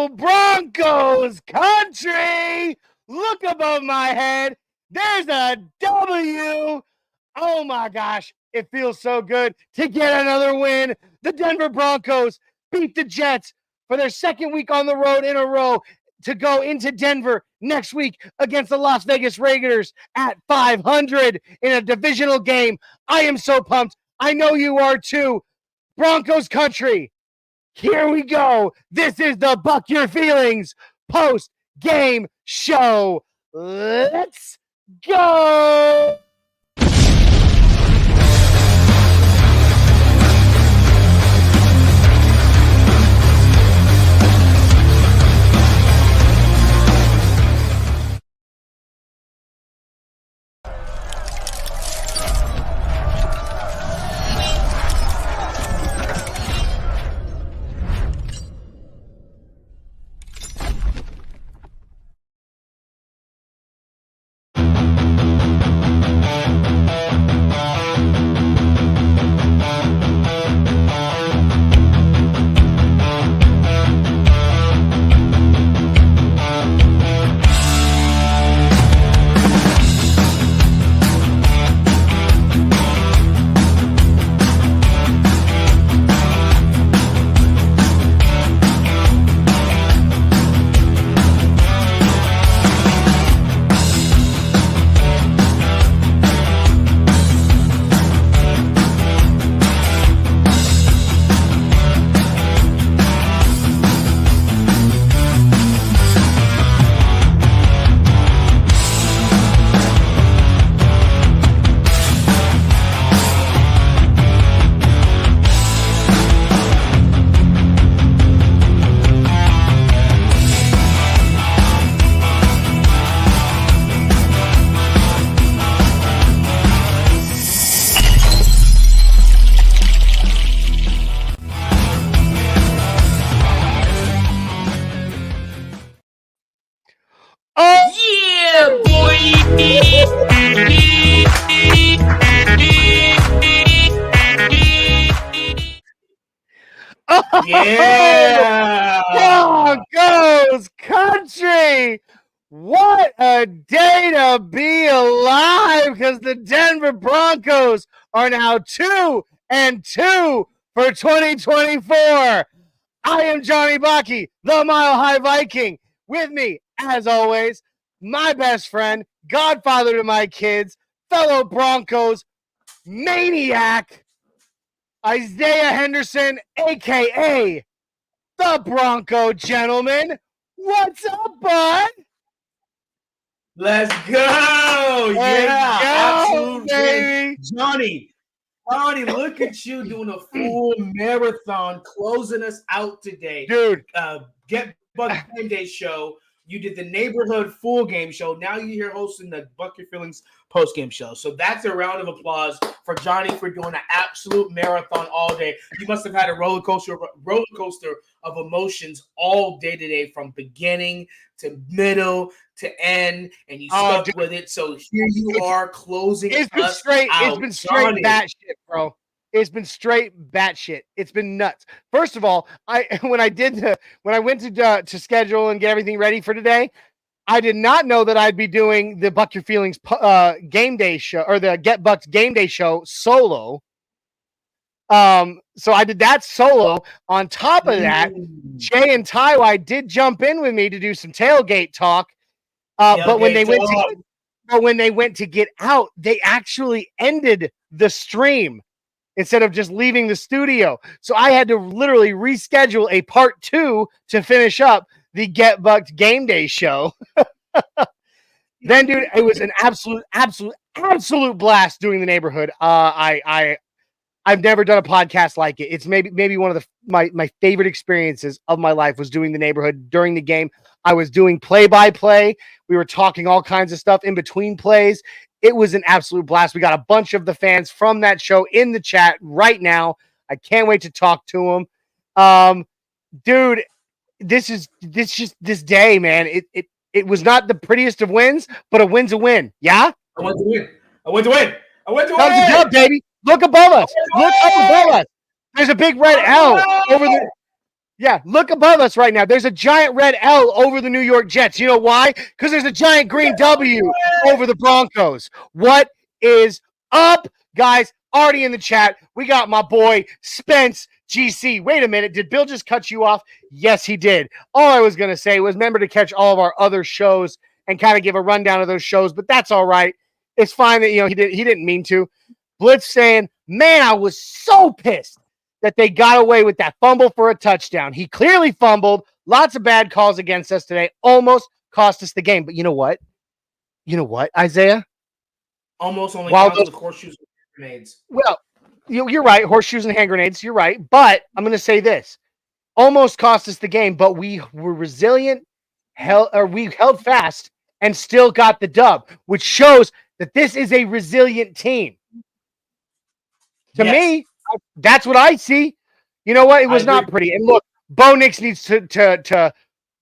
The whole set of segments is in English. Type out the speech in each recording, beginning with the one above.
Broncos Country! Look above my head. There's a W. Oh my gosh, it feels so good to get another win. The Denver Broncos beat the Jets for their second week on the road in a row to go into Denver next week against the Las Vegas Raiders at 500 in a divisional game. I am so pumped. I know you are too. Broncos Country, here we go. This is the Buck Your Feelings post-game show. Let's go. Yeah! Broncos Country! What a day to be alive, because the Denver Broncos are now 2-2 for 2024. I am Johnny Baki, the Mile High Viking. With me, as always, my best friend, godfather to my kids, fellow Broncos maniac, Isaiah Henderson, a.k.a. the Bronco Gentleman. What's up, bud? Let's go! Absolutely, baby. Johnny, look at you doing a full marathon, closing us out today. Dude. Get Buck Game Day show. You did the neighborhood full game show. Now you're here hosting the Buck Your Feelings post game show. So that's a round of applause for Johnny for doing an absolute marathon all day. You must have had a roller coaster of emotions all day today, from beginning to middle to end, and you stuck with it. So here you are closing. It's been straight. Out. It's been straight batshit, bro. It's been straight batshit. It's been nuts. First of all, when I went to schedule and get everything ready for today, I did not know that I'd be doing the Buck Your Feelings game day show, or the Get Bucked game day show solo. So I did that solo. On top of that, Jay and Tywai did jump in with me to do some tailgate talk. But when they went to get out, they actually ended the stream instead of just leaving the studio. So I had to literally reschedule a part 2 to finish up the Get Bucked game day show. Then, dude, it was an absolute blast doing the neighborhood. I've never done a podcast like it. It's maybe one of my favorite experiences of my life was doing the neighborhood during the game. I was doing play-by-play. We were talking all kinds of stuff in between plays. It was an absolute blast. We got a bunch of the fans from that show in the chat right now. I can't wait to talk to them. Dude, this day, man. It was not the prettiest of wins, but a win's a win. Yeah? I want to win. That was a dub, baby. Look above us. Look up above us. There's a big red L over there. Yeah, look above us right now. There's a giant red L over the New York Jets. You know why? Because there's a giant green W over the Broncos. What is up, guys? Already in the chat, we got my boy Spence GC. Wait a minute. Did Bill just cut you off? Yes, he did. All I was going to say was remember to catch all of our other shows and kind of give a rundown of those shows, but that's all right. It's fine that, he didn't mean to. Blitz saying, man, I was so pissed that they got away with that fumble for a touchdown. He clearly fumbled. Lots of bad calls against us today. Almost cost us the game. But you know what? Isaiah? Almost only cost us horseshoes and grenades. Well, you're right. Horseshoes and hand grenades. You're right. But I'm going to say this. Almost cost us the game, but we were resilient. We held fast and still got the dub, which shows that this is a resilient team. To me, that's what I see. You know what? It was not pretty. And look, Bo Nix needs to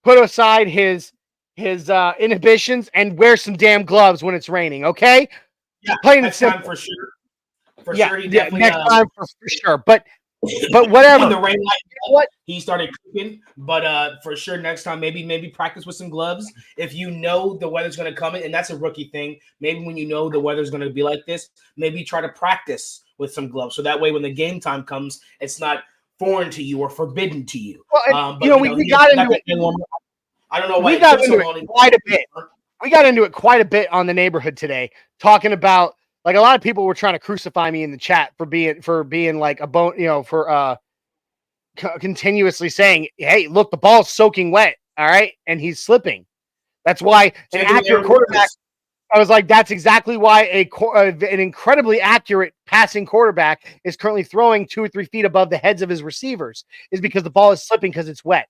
put aside his inhibitions and wear some damn gloves when it's raining. Okay? Yeah, next time for sure. Sure, he definitely, next time for sure. But whatever. In the rain, what he started cooking. But for sure, next time maybe practice with some gloves. If you know the weather's going to come in, and that's a rookie thing. Maybe when you know the weather's going to be like this, maybe try to practice with some gloves, so that way when the game time comes, it's not foreign to you or forbidden to you. Well, we got into it. I don't know why we got into it quite a bit. We got into it quite a bit on the neighborhood today, talking about like a lot of people were trying to crucify me in the chat for being like a bone, for continuously saying, "Hey, look, the ball's soaking wet, all right, and he's slipping." That's why an accurate quarterback. I was like, that's exactly why an incredibly accurate passing quarterback is currently throwing 2 or 3 feet above the heads of his receivers, is because the ball is slipping because it's wet.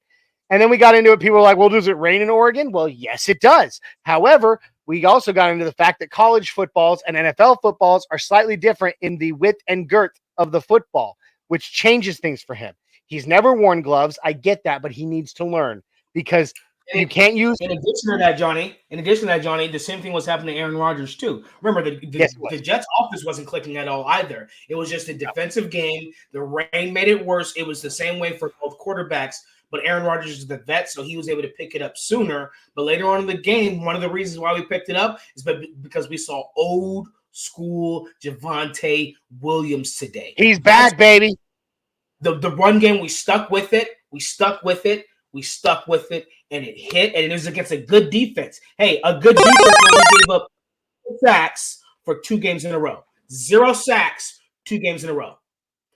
And then we got into it. People were like, well, does it rain in Oregon? Well, yes, it does. However, we also got into the fact that college footballs and NFL footballs are slightly different in the width and girth of the football, which changes things for him. He's never worn gloves. I get that, but he needs to learn because you can't use. In addition to that, Johnny, the same thing was happening to Aaron Rodgers too. Remember, the Jets' offense wasn't clicking at all either. It was just a defensive game. The rain made it worse. It was the same way for both quarterbacks. But Aaron Rodgers is the vet, so he was able to pick it up sooner. But later on in the game, one of the reasons why we picked it up is because we saw old school Javonte Williams today. He's back, baby. The run game, we stuck with it, and it hit, and it was against a good defense. Hey, a good defense when we gave up sacks for 2 games in a row. 0 sacks, 2 games in a row.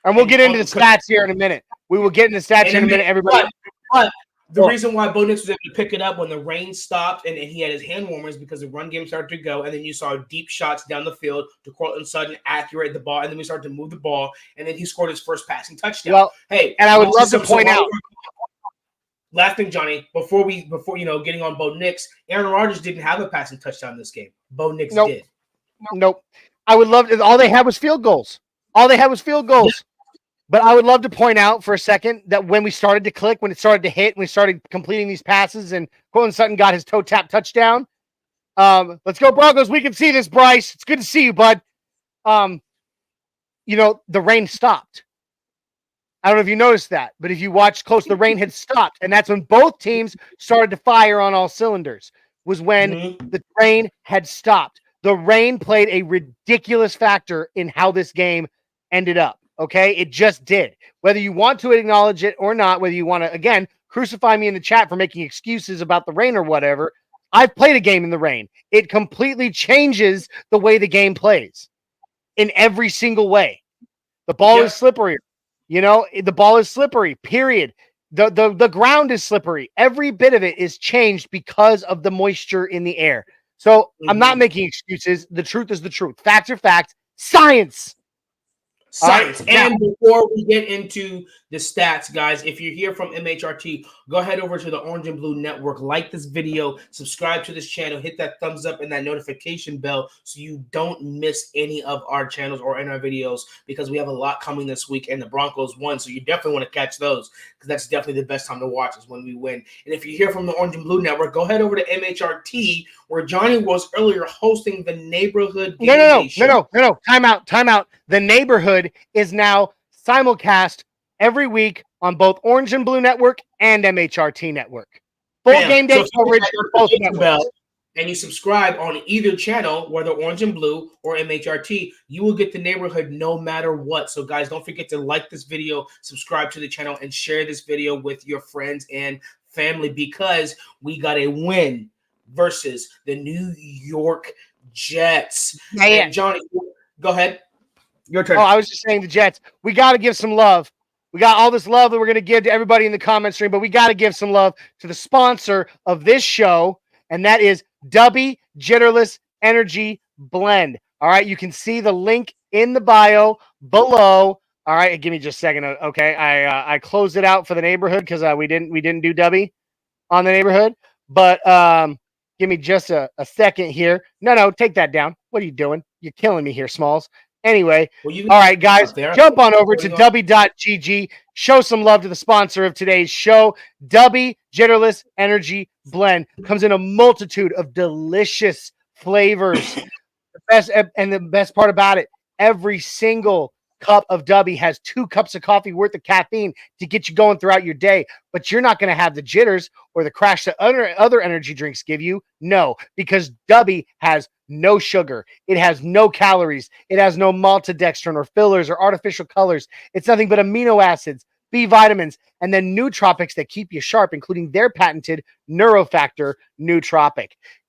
And we'll get into the stats here in a minute. We will get into stats in a minute, everybody. But the reason why Bo Nix was able to pick it up when the rain stopped and he had his hand warmers because the run game started to go, and then you saw deep shots down the field to Courtland Sutton accurate the ball, and then we started to move the ball, and then he scored his first passing touchdown. Well, hey, and I would love to point out. Last thing, Johnny, before getting on Bo Nix, Aaron Rodgers didn't have a passing touchdown this game. Bo Nix did. Nope. I would love to. All they had was field goals. But I would love to point out for a second that when we started to click, when it started to hit, when we started completing these passes, and Courtland Sutton got his toe tap touchdown. Let's go, Broncos. We can see this, Bryce. It's good to see you, bud. The rain stopped. I don't know if you noticed that, but if you watched close, the rain had stopped. And that's when both teams started to fire on all cylinders, was when the rain had stopped. The rain played a ridiculous factor in how this game ended up. Okay, it just did. Whether you want to acknowledge it or not, whether you want to, again, crucify me in the chat for making excuses about the rain or whatever, I've played a game in the rain. It completely changes the way the game plays in every single way. The ball is slippery. The ball is slippery, period. The ground is slippery. Every bit of it is changed because of the moisture in the air. So I'm not making excuses. The truth is the truth. Facts are facts. Science. Science. And before we get into the stats, guys, if you're here from MHRT, go ahead over to the Orange and Blue Network, like this video, subscribe to this channel, hit that thumbs up and that notification bell so you don't miss any of our channels or in our videos, because we have a lot coming this week and the Broncos won. So you definitely want to catch those, because that's definitely the best time to watch is when we win. And if you're here from the Orange and Blue Network, go ahead over to MHRT, where Johnny was earlier hosting the Neighborhood Game Day Show. No. Time out. The Neighborhood is now simulcast every week on both Orange and Blue Network and MHRT Network. Full game day coverage for both networks. And you subscribe on either channel, whether Orange and Blue or MHRT, you will get the neighborhood no matter what. So, guys, don't forget to like this video, subscribe to the channel, and share this video with your friends and family because we got a win versus the New York Jets. And Johnny, go ahead. Your turn. Oh, I was just saying the Jets. We got to give some love. We got all this love that we're going to give to everybody in the comment stream, but we got to give some love to the sponsor of this show, and that is Dubby Jitterless Energy Blend. All right, you can see the link in the bio below. All right, give me just a second. Okay, I closed it out for the neighborhood because we didn't do Dubby on the neighborhood, but give me just a second here. No, take that down. What are you doing? You're killing me here, Smalls. Anyway, all right, guys, jump on over to Dubby.gg. Show some love to the sponsor of today's show. Dubby Jitterless Energy Blend comes in a multitude of delicious flavors. The best part about it, every single cup of Dubby has 2 cups of coffee worth of caffeine to get you going throughout your day. But you're not going to have the jitters or the crash that other energy drinks give you. No, because Dubby has no sugar. It has no calories. It has no maltodextrin or fillers or artificial colors. It's nothing but amino acids, B vitamins, and then nootropics that keep you sharp, including their patented Neurofactor nootropic.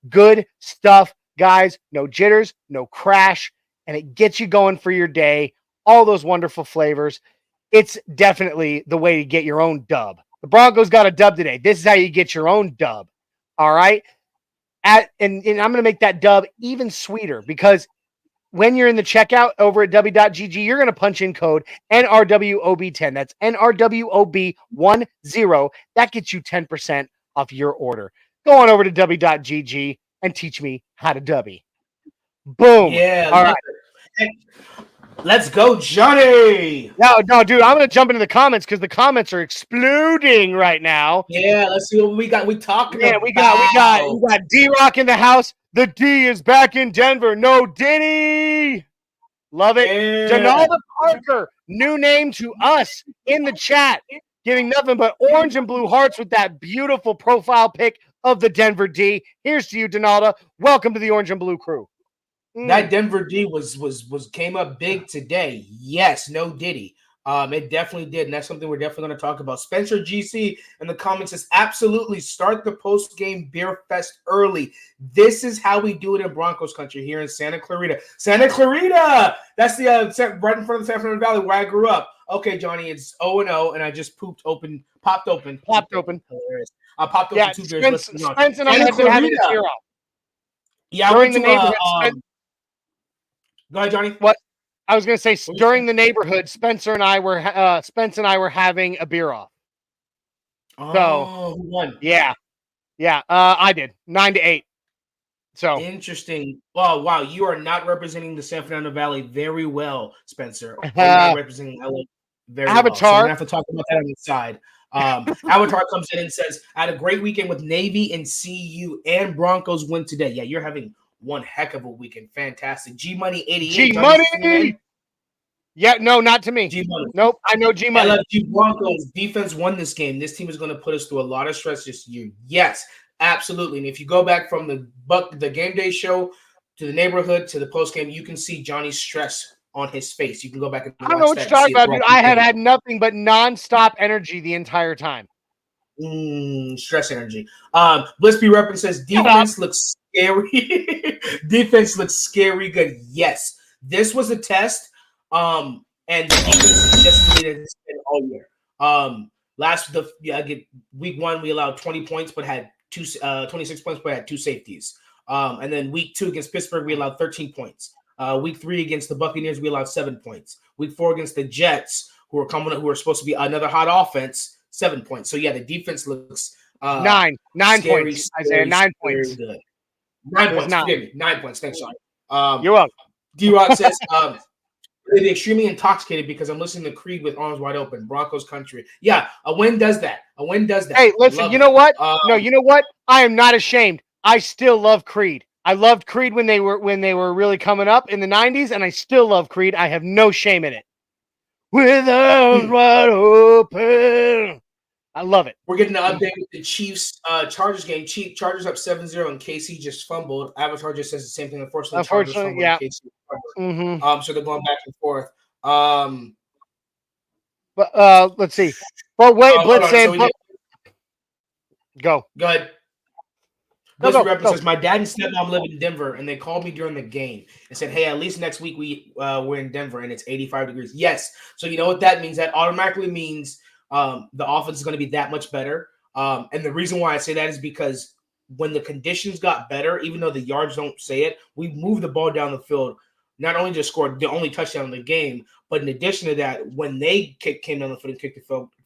Good stuff, guys. No jitters, no crash, and it gets you going for your day. All those wonderful flavors. It's definitely the way to get your own dub. The Broncos got a dub today. This is how you get your own dub. All right. And I'm going to make that dub even sweeter because when you're in the checkout over at w.gg, you're going to punch in code NRWOB10. That's NRWOB10. That gets you 10% off your order. Go on over to w.gg and teach me how to dubby. Boom. Yeah. All right. Let's go, Johnny. No, dude, I'm going to jump into the comments because the comments are exploding right now. Yeah, let's see what we got. We talking about. We got D-Rock in the house. The D is back in Denver. No Diddy. Love it. Yeah. Donalda Parker, new name to us in the chat, giving nothing but orange and blue hearts with that beautiful profile pic of the Denver D. Here's to you, Donalda. Welcome to the Orange and Blue crew. That Denver D was came up big today. Yes, no Diddy. It definitely did, and that's something we're definitely going to talk about. Spencer GC in the comments says, absolutely start the post-game beer fest early. This is how we do it in Broncos country here in Santa Clarita. Santa Clarita! That's the right in front of the San Fernando Valley where I grew up. Okay, Johnny, it's 0-0, and I just popped open. I popped open 2 beers. Spence and I have been having a beer off. Yeah, during the neighborhood. Go ahead, Johnny. What? I was going to say during the neighborhood, Spence and I were having a beer off. So, who won? Yeah, I did 9-8. So interesting. Oh wow, you are not representing the San Fernando Valley very well, Spencer. You're not representing LA very Avatar. well. So we're gonna have to talk about that on the side. Avatar comes in and says, "I had a great weekend with Navy and CU, and Broncos win today." Yeah, you're having one heck of a weekend. Fantastic. G Money 88. G Money. Yeah, no, not to me. G Money. Nope, I know G Money. LFG Broncos defense won this game. This team is going to put us through a lot of stress this year. Yes, absolutely. And if you go back from the game day show to the neighborhood to the post game, you can see Johnny's stress on his face. You can go back and I don't know what you're talking about, dude. I had nothing but nonstop energy the entire time. Stress energy. Blissby reference says defense looks scary. Defense looks scary good. Yes, this was a test. And the defense just needed to all year. Week 1 we allowed 20 points, but had 26 points, but had 2 safeties. And then week 2 against Pittsburgh we allowed 13 points. Week 3 against the Buccaneers we allowed 7 points. Week 4 against the Jets, who are supposed to be another hot offense, 7 points. So yeah, the defense looks 9 scary, points. Isaiah, 9 points. Good. 9 points. Forgive me. 9 points. Thanks, Sean. You're welcome. D-Rock says, they're extremely intoxicated because I'm listening to Creed with arms wide open. Broncos country. Yeah, a win does that. Hey, listen, you know what? You know what? I am not ashamed. I still love Creed. I loved Creed when they were really coming up in the 90s, and I still love Creed. I have no shame in it. with arms wide open. I love it. We're getting an update with the Chiefs Chargers game. Chargers up 7-0, and KC just fumbled. Avatar just says the same thing. Unfortunately, Chargers fumbled, yeah. and KC fumbled. So they're going back and forth. But let's see. But wait, Blitz saying, go ahead. Blitz says, my dad and stepmom live in Denver, and they called me during the game and said, hey, at least next week we're in Denver, and it's 85 degrees. Yes. So you know what that means? That automatically means the offense is going to be that much better. And the reason why I say that is because when the conditions got better, even though the yards don't say it, we moved the ball down the field, not only just scored the only touchdown in the game, but in addition to that, when they came down the field and kicked the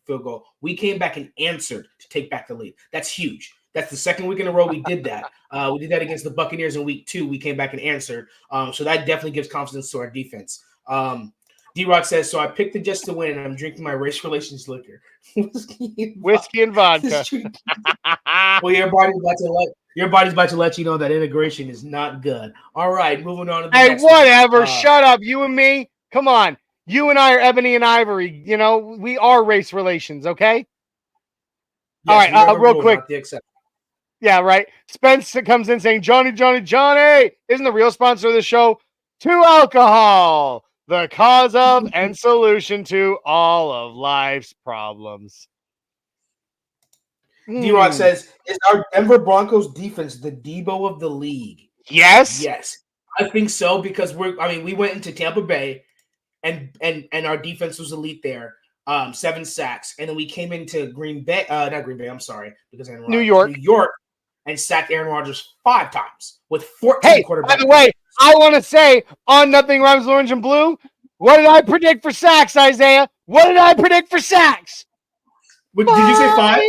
field goal, we came back and answered to take back the lead. That's huge. That's the second week in a row we did that. We did that against the Buccaneers in week 2. We came back and answered. So that definitely gives confidence to our defense. D-Rock says, so I picked the Jets to win, and I'm drinking my race relations liquor. Whiskey and vodka. Well, your body's about to let you know that integration is not good. All right, moving on to the next whatever. Shut up. You and me. Come on. You and I are ebony and ivory. You know, we are race relations, okay? Yes, all right, real quick. Yeah, right. Spence comes in saying, Johnny, isn't the real sponsor of the show 2 Alcohol, the cause of and solution to all of life's problems. D-Rock says, is our Denver Broncos defense the Debo of the league? Yes. I think so, because we went into Tampa Bay and our defense was elite there. 7 sacks, and then we came into Green Bay, not Green Bay, I'm sorry, because New York, and sacked Aaron Rodgers 5 times with 14 quarterbacks. By the way, I want to say on Nothing Rhymes Orange and Blue, what did I predict for sacks, Isaiah? What did I predict for sacks? Did you say 5?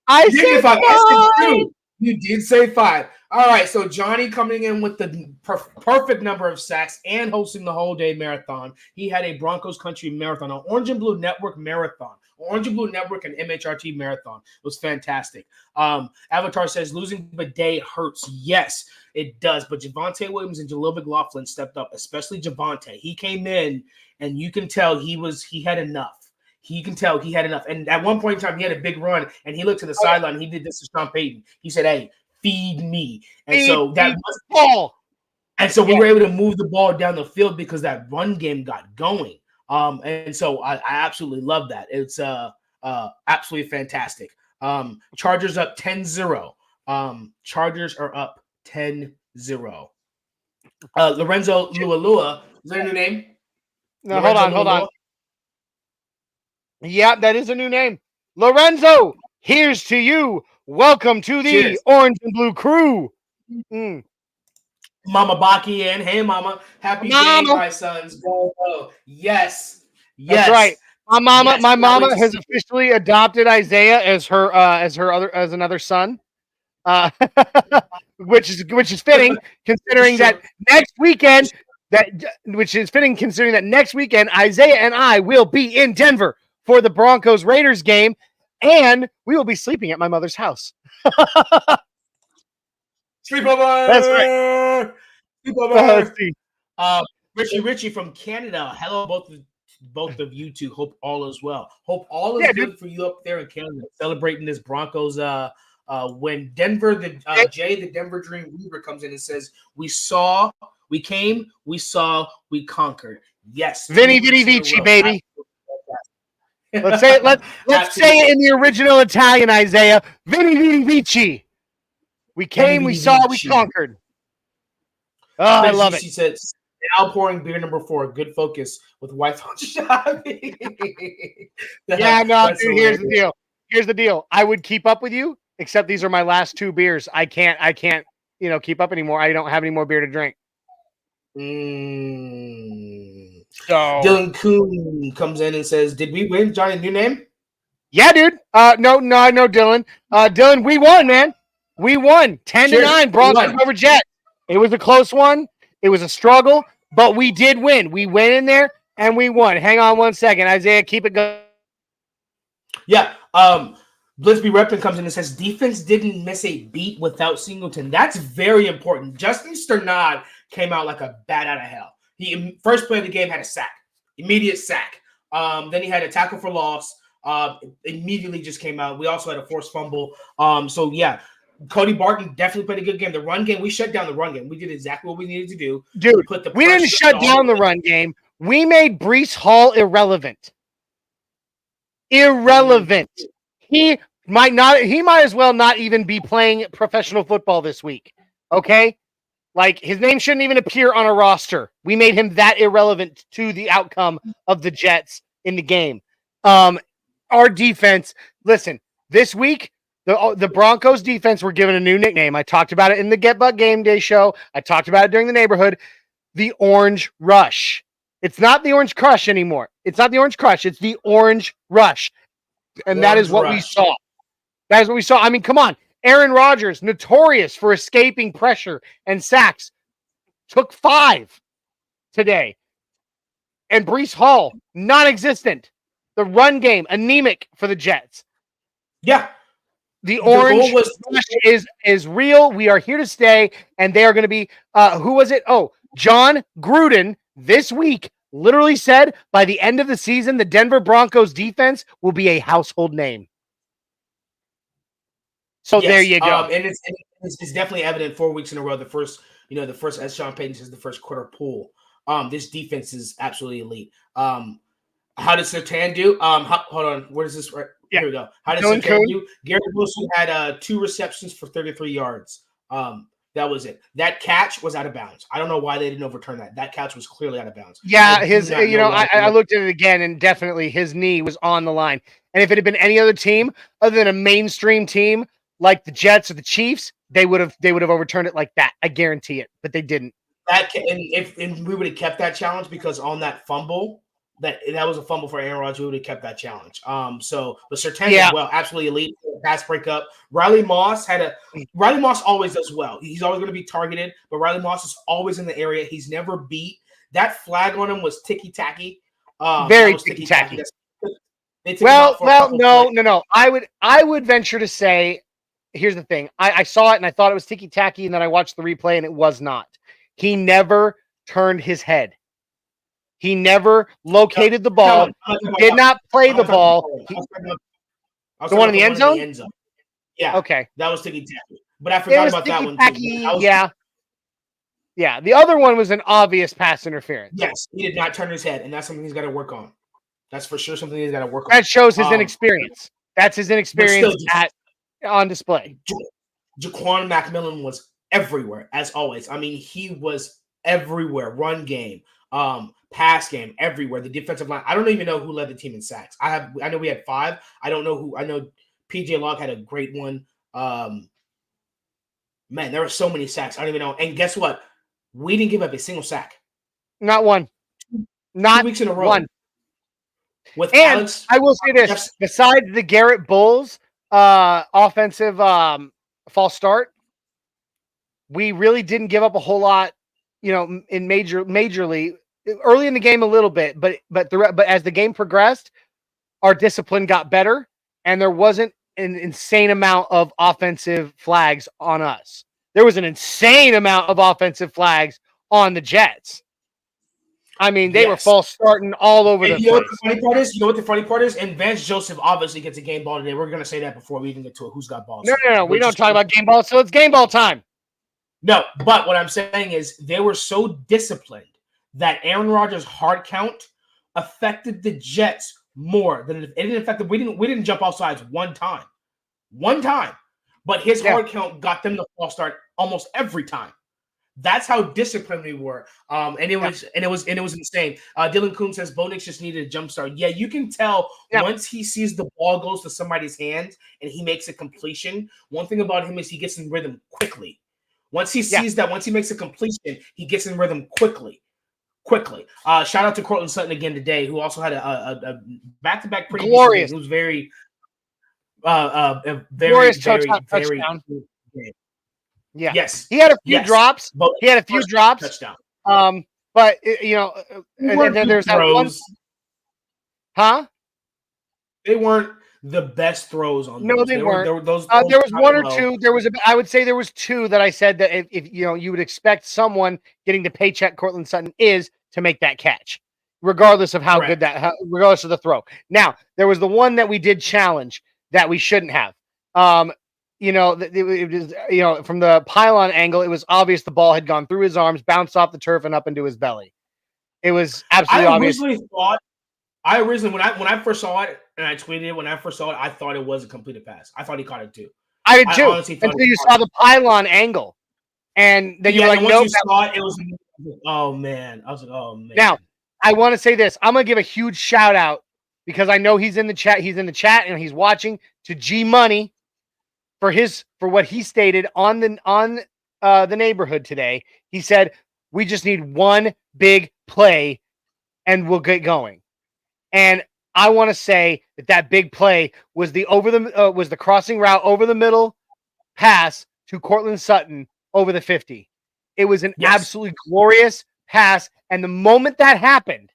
I said 5. I said 2. You did say 5. All right, so Johnny coming in with the perfect number of sacks and hosting the whole day marathon. He had a Broncos Country marathon, an Orange and Blue Network marathon, Orange and Blue Network and MHRT marathon. It was fantastic. Avatar says losing Bidet hurts. Yes, it does. But Javonte Williams and Jaleel McLaughlin stepped up, especially Javonte. He came in, and you can tell he had enough. He can tell he had enough. And at one point in time, he had a big run, and he looked to the sideline. He did this to Sean Payton. He said, hey, feed me. And so that was ball. And so we were able to move the ball down the field because that run game got going. And so I absolutely love that. It's absolutely fantastic. Chargers up 10-0. Chargers are up 10-0. Lorenzo Lualua. Is that a new name? No, hold on. Yeah, that is a new name. Lorenzo, here's to you. Welcome to the Orange and Blue crew. Mama Baki in. Hey, Mama. Happy day, my sons. Go. Yes. That's right. My mama has officially adopted Isaiah as another son. Which is fitting considering that next weekend Isaiah and I will be in Denver for the Broncos Raiders game, and we will be sleeping at my mother's house. Sleepover. That's right. Sleepover. Richie from Canada. Hello, both of you two. Hope all is well. Hope all is good for you up there in Canada, celebrating this Broncos. When Denver, Jay, the Denver Dream Weaver, comes in and says, "We saw, we came, we saw, we conquered." Yes, Vinny Vici, baby. Let's say it. Let's say it in the original Italian, Isaiah. Vinny Vici. We came, we saw, we conquered. Oh, I love it. She said, "Now pouring beer number 4. Good focus with wife on shopping." Yeah, no, dude. Here's the deal. I would keep up with you, except these are my last 2 beers. I can't, keep up anymore. I don't have any more beer to drink. So Dylan Kuhn comes in and says, "Did we win, Johnny? New name?" Yeah, dude. No, Dylan. Dylan, we won, man. We won 10-9. Broncos over Jets. It was a close one. It was a struggle, but we did win. We went in there and we won. Hang on one second, Isaiah. Keep it going. Yeah. Blitzby Repton comes in and says, defense didn't miss a beat without Singleton. That's very important. Justin Sternad came out like a bat out of hell. He first play of the game had a sack, immediate sack. Then he had a tackle for loss. Immediately just came out. We also had a forced fumble. So yeah, Cody Barton definitely played a good game. The run game, we shut down the run game. We did exactly what we needed to do. Dude, we didn't shut down the run game. We made Breece Hall irrelevant. Irrelevant. He might as well not even be playing professional football this week. Okay? Like, his name shouldn't even appear on a roster. We made him that irrelevant to the outcome of the Jets in the game. Our defense, listen, this week, the Broncos defense were given a new nickname. I talked about it in the Get Buck Game Day show. I talked about it during the neighborhood. The Orange Rush. It's not the Orange Crush anymore. It's not the Orange Crush. It's the Orange Rush. And that is what we saw. That is what we saw. I mean, come on. Aaron Rodgers, notorious for escaping pressure and sacks, took 5 today. And Breece Hall, non-existent. The run game, anemic for the Jets. Yeah. The Orange Rush is real. We are here to stay, and they are going to be, who was it? Oh, John Gruden this week literally said by the end of the season, the Denver Broncos defense will be a household name. So yes, there you go. And it's definitely evident 4 weeks in a row. The first, as Sean Payton says, the first quarter pool. This defense is absolutely elite. How did Surtain do? Hold on. Where is this? Right? Yeah. Here we go. How did Surtain do? Garrett Wilson had 2 receptions for 33 yards. That was it. That catch was out of bounds. I don't know why they didn't overturn that. That catch was clearly out of bounds. Yeah, I looked at it again, and definitely his knee was on the line. And if it had been any other team other than a mainstream team like the Jets or the Chiefs, they would have overturned it like that. I guarantee it, but they didn't. And we would have kept that challenge because on that fumble, that was a fumble for Aaron Rodgers. We would have kept that challenge. But Surtain as well, absolutely elite pass breakup. Riley Moss always does well. He's always going to be targeted, but Riley Moss is always in the area. He's never beat. That flag on him was ticky tacky. Very ticky tacky. Well, no. I would venture to say, here's the thing. I saw it and I thought it was ticky tacky, and then I watched the replay and it was not. He never turned his head. He never located the ball. He did not play the ball. The one in the end zone? Yeah. Okay. That was ticky tacky. But I forgot about that one too. Yeah. Yeah. The other one was an obvious pass interference. Yes. He did not turn his head, and that's something he's got to work on. That's for sure something he's got to work on. That shows his inexperience. That's his inexperience on display. Jaquan McMillan was everywhere, as always. I mean, he was everywhere. Run game, pass game, everywhere. The defensive line. I don't even know who led the team in sacks. I know we had 5. I don't know who. I know PJ Locke had a great one. Man, there were so many sacks. I don't even know. And guess what? We didn't give up a single sack. Not one. Not 2 weeks in a row. One. With and Alex, I will say this: besides the Garrett Bulls offensive false start, we really didn't give up a whole lot. In majorly early in the game a little bit, but as the game progressed, our discipline got better, and there wasn't an insane amount of offensive flags on us. There was an insane amount of offensive flags on the Jets. I mean, they were false starting all over the place. You know what the funny part is? And Vance Joseph obviously gets a game ball today. We're going to say that before we even get to it. Who's got balls? No. We don't talk about game ball, so it's game ball time. No, but what I'm saying is they were so disciplined that Aaron Rodgers' hard count affected the Jets more than it didn't affect them. We didn't jump off sides one time. But his hard count got them the false start almost every time. That's how disciplined we were. And it was insane. Dylan Kuhn says Bo Nix just needed a jump start. Yeah, you can tell once he sees the ball goes to somebody's hand and he makes a completion. One thing about him is he gets in rhythm quickly. Once he sees that, once he makes a completion, he gets in rhythm quickly. Shout out to Cortland Sutton again today, who also had a back-to-back pretty glorious. It was very glorious touchdown. Yeah. Yes. He had a few drops. He had a few drops. Touchdown. But and then there's that one. Huh? They weren't the best throws on. No, they weren't. There was one or two. I would say there was 2 that I said that if you would expect someone getting the paycheck Cortland Sutton is to make that catch. regardless of how good regardless of the throw. Now, there was the one that we did challenge that we shouldn't have. It was, from the pylon angle, it was obvious the ball had gone through his arms, bounced off the turf, and up into his belly. It was absolutely obvious. I originally, when I first saw it, and I tweeted it, when I first saw it, I thought it was a completed pass. I thought he caught it too. I did too. Until you saw the pylon angle. And then you were like, once nope. You saw it, it was, oh, man. I was like, oh, man. Now, I want to say this. I'm going to give a huge shout out because I know he's in the chat. He's in the chat and he's watching, to G Money for what he stated on the neighborhood today. He said, we just need one big play and we'll get going. And I want to say that big play was the crossing route over the middle pass to Cortland Sutton over the 50. It was an absolutely glorious pass. And the moment that happened,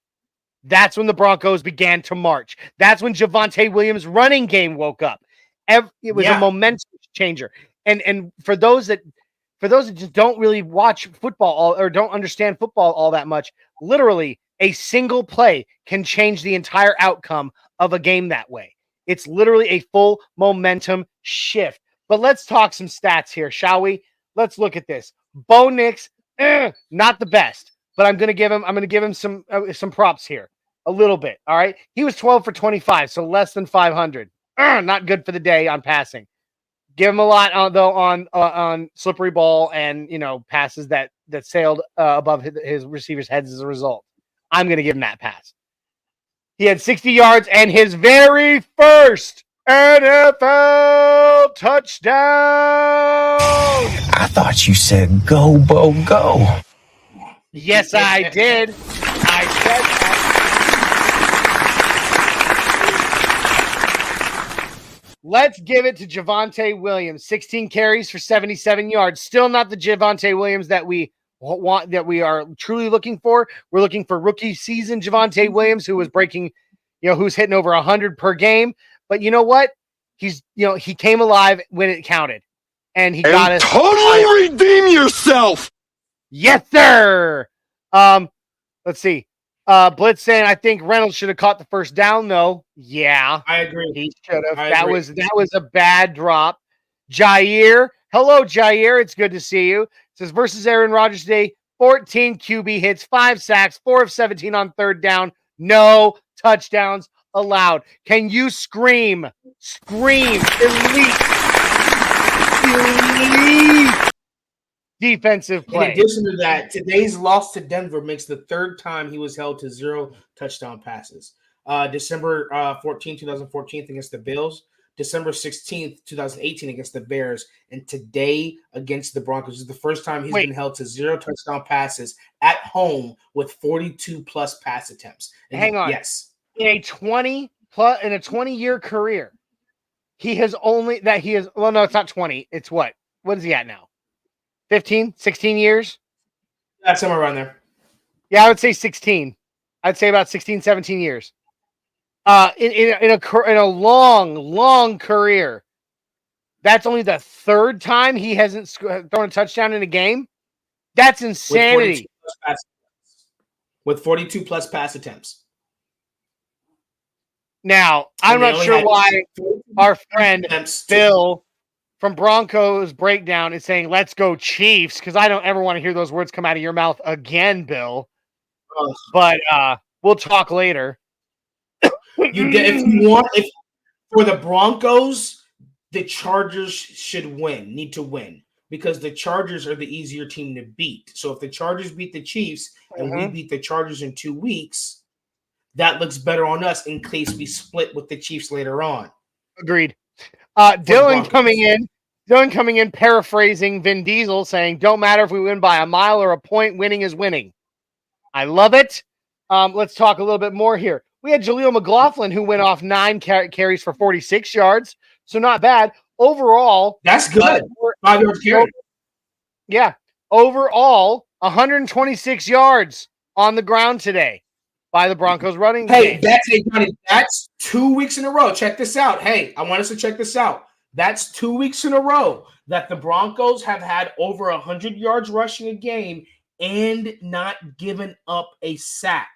that's when the Broncos began to march. That's when Javonte Williams' running game woke up. It was a momentum changer. And for those that just don't really watch football or don't understand football all that much, literally a single play can change the entire outcome of a game that way. It's literally a full momentum shift. But let's talk some stats here, shall we? Let's look at this. Bo Nix, not the best, but I'm going to give him some props here. A little bit, all right? He was 12 for 25, so less than 500. Not good for the day on passing. Give him a lot on slippery ball and, passes that sailed above his receivers' heads as a result. I'm going to give him that pass. He had 60 yards and his very first NFL touchdown. I thought you said go, Bo, go. Yes, I did. I said that. Let's give it to Javonte Williams. 16 carries for 77 yards. Still not the Javonte Williams that we want, that we are truly looking for. We're looking for rookie season Javonte Williams, who was breaking, who's hitting over 100 per game. But you know what? He came alive when it counted. And he got us. Totally redeem yourself. Yes, sir. Let's see. Blitz saying, I think Reynolds should have caught the first down, though. Yeah. I agree. He should have. That was a bad drop. Jair. Hello, Jair. It's good to see you. It says, versus Aaron Rodgers today, 14 QB hits, 5 sacks, 4 of 17 on third down. No touchdowns allowed. Can you scream? Scream. Elite defensive play. In addition to that, today's loss to Denver makes the third time he was held to 0 touchdown passes. December 14, 2014 against the Bills, December 16th, 2018 against the Bears, and today against the Broncos. This is the first time he's been held to 0 touchdown passes at home with 42 plus pass attempts. And hang on. Yes. In a 20-year career, well, no, it's not 20. It's what? What is he at now? 15, 16 years? Yeah, somewhere around there. Yeah, I would say 16. I'd say about 16, 17 years. In a long career, that's only the third time he hasn't thrown a touchdown in a game. That's insanity. With 42 plus pass attempts. Now, I'm not sure why our friend Bill from Broncos Breakdown is saying, let's go Chiefs, because I don't ever want to hear those words come out of your mouth again, Bill. But we'll talk later. If for the Broncos, the Chargers need to win, because the Chargers are the easier team to beat. So if the Chargers beat the Chiefs and we beat the Chargers in 2 weeks, that looks better on us in case we split with the Chiefs later on. Agreed. Dylan coming in paraphrasing Vin Diesel, saying, don't matter if we win by a mile or a point, winning is winning. I love it. Let's talk a little bit more here. We had Jaleel McLaughlin, who went off 9 carries for 46 yards. So not bad. Overall. That's good. 5 yards carry. Yeah. Overall, 126 yards on the ground today by the Broncos running game. That's 2 weeks in a row. Check this out. Hey, I want us to check this out. That's 2 weeks in a row that the Broncos have had over 100 yards rushing a game and not given up a sack.